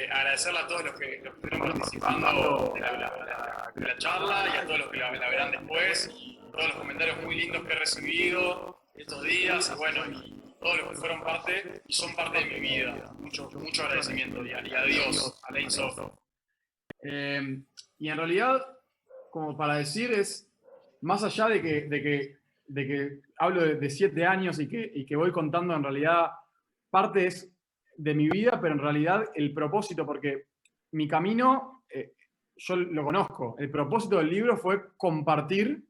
Agradecerle a todos los que estuvieron participando de la charla y a todos los que la verán después, y todos los comentarios muy lindos que he recibido estos días, y bueno, y todos los que fueron parte y son parte de mi vida. Mucho agradecimiento, y a Dios, a Ein Sof. Y en realidad, como para decir, es más allá de que hablo de 7 años y que voy contando en realidad partes de mi vida, pero en realidad el propósito, porque mi camino, yo lo conozco, el propósito del libro fue compartir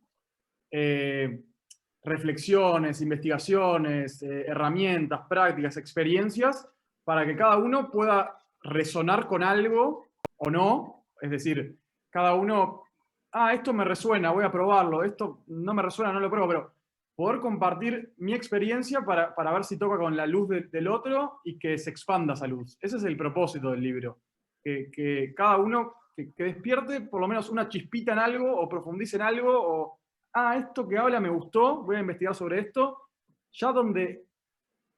reflexiones, investigaciones, herramientas, prácticas, experiencias, para que cada uno pueda resonar con algo o no, es decir, cada uno, esto me resuena, voy a probarlo, esto no me resuena, no lo pruebo, pero poder compartir mi experiencia para ver si toca con la luz del otro y que se expanda esa luz. Ese es el propósito del libro. Que cada uno que despierte por lo menos una chispita en algo, o profundice en algo, o, esto que habla me gustó, voy a investigar sobre esto. Ya donde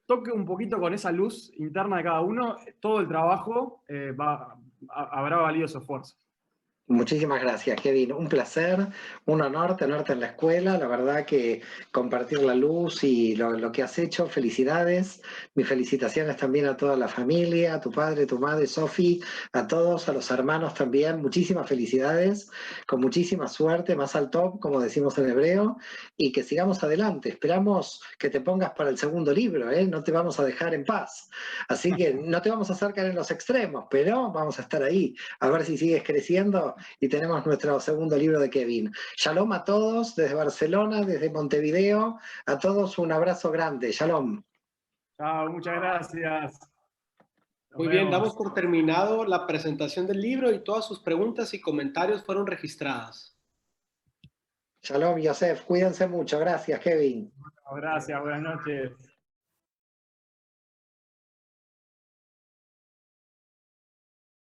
toque un poquito con esa luz interna de cada uno, todo el trabajo habrá valido su esfuerzo. Muchísimas gracias, Kevin. Un placer, un honor tenerte en la escuela. La verdad que compartir la luz y lo que has hecho, felicidades. Mis felicitaciones también a toda la familia, a tu padre, tu madre, Sofi, a todos, a los hermanos también. Muchísimas felicidades, con muchísima suerte, más al top, como decimos en hebreo, y que sigamos adelante. Esperamos que te pongas para el segundo libro, ¿eh? No te vamos a dejar en paz. Así que no te vamos a hacer caer en los extremos, pero vamos a estar ahí, a ver si sigues creciendo. Y tenemos nuestro segundo libro de Kevin. Shalom a todos, desde Barcelona, desde Montevideo. A todos un abrazo grande. Shalom. Chao, muchas gracias. Muy bien, damos por terminado la presentación del libro y todas sus preguntas y comentarios fueron registradas. Shalom, Yosef. Cuídense mucho. Gracias, Kevin. Gracias, buenas noches.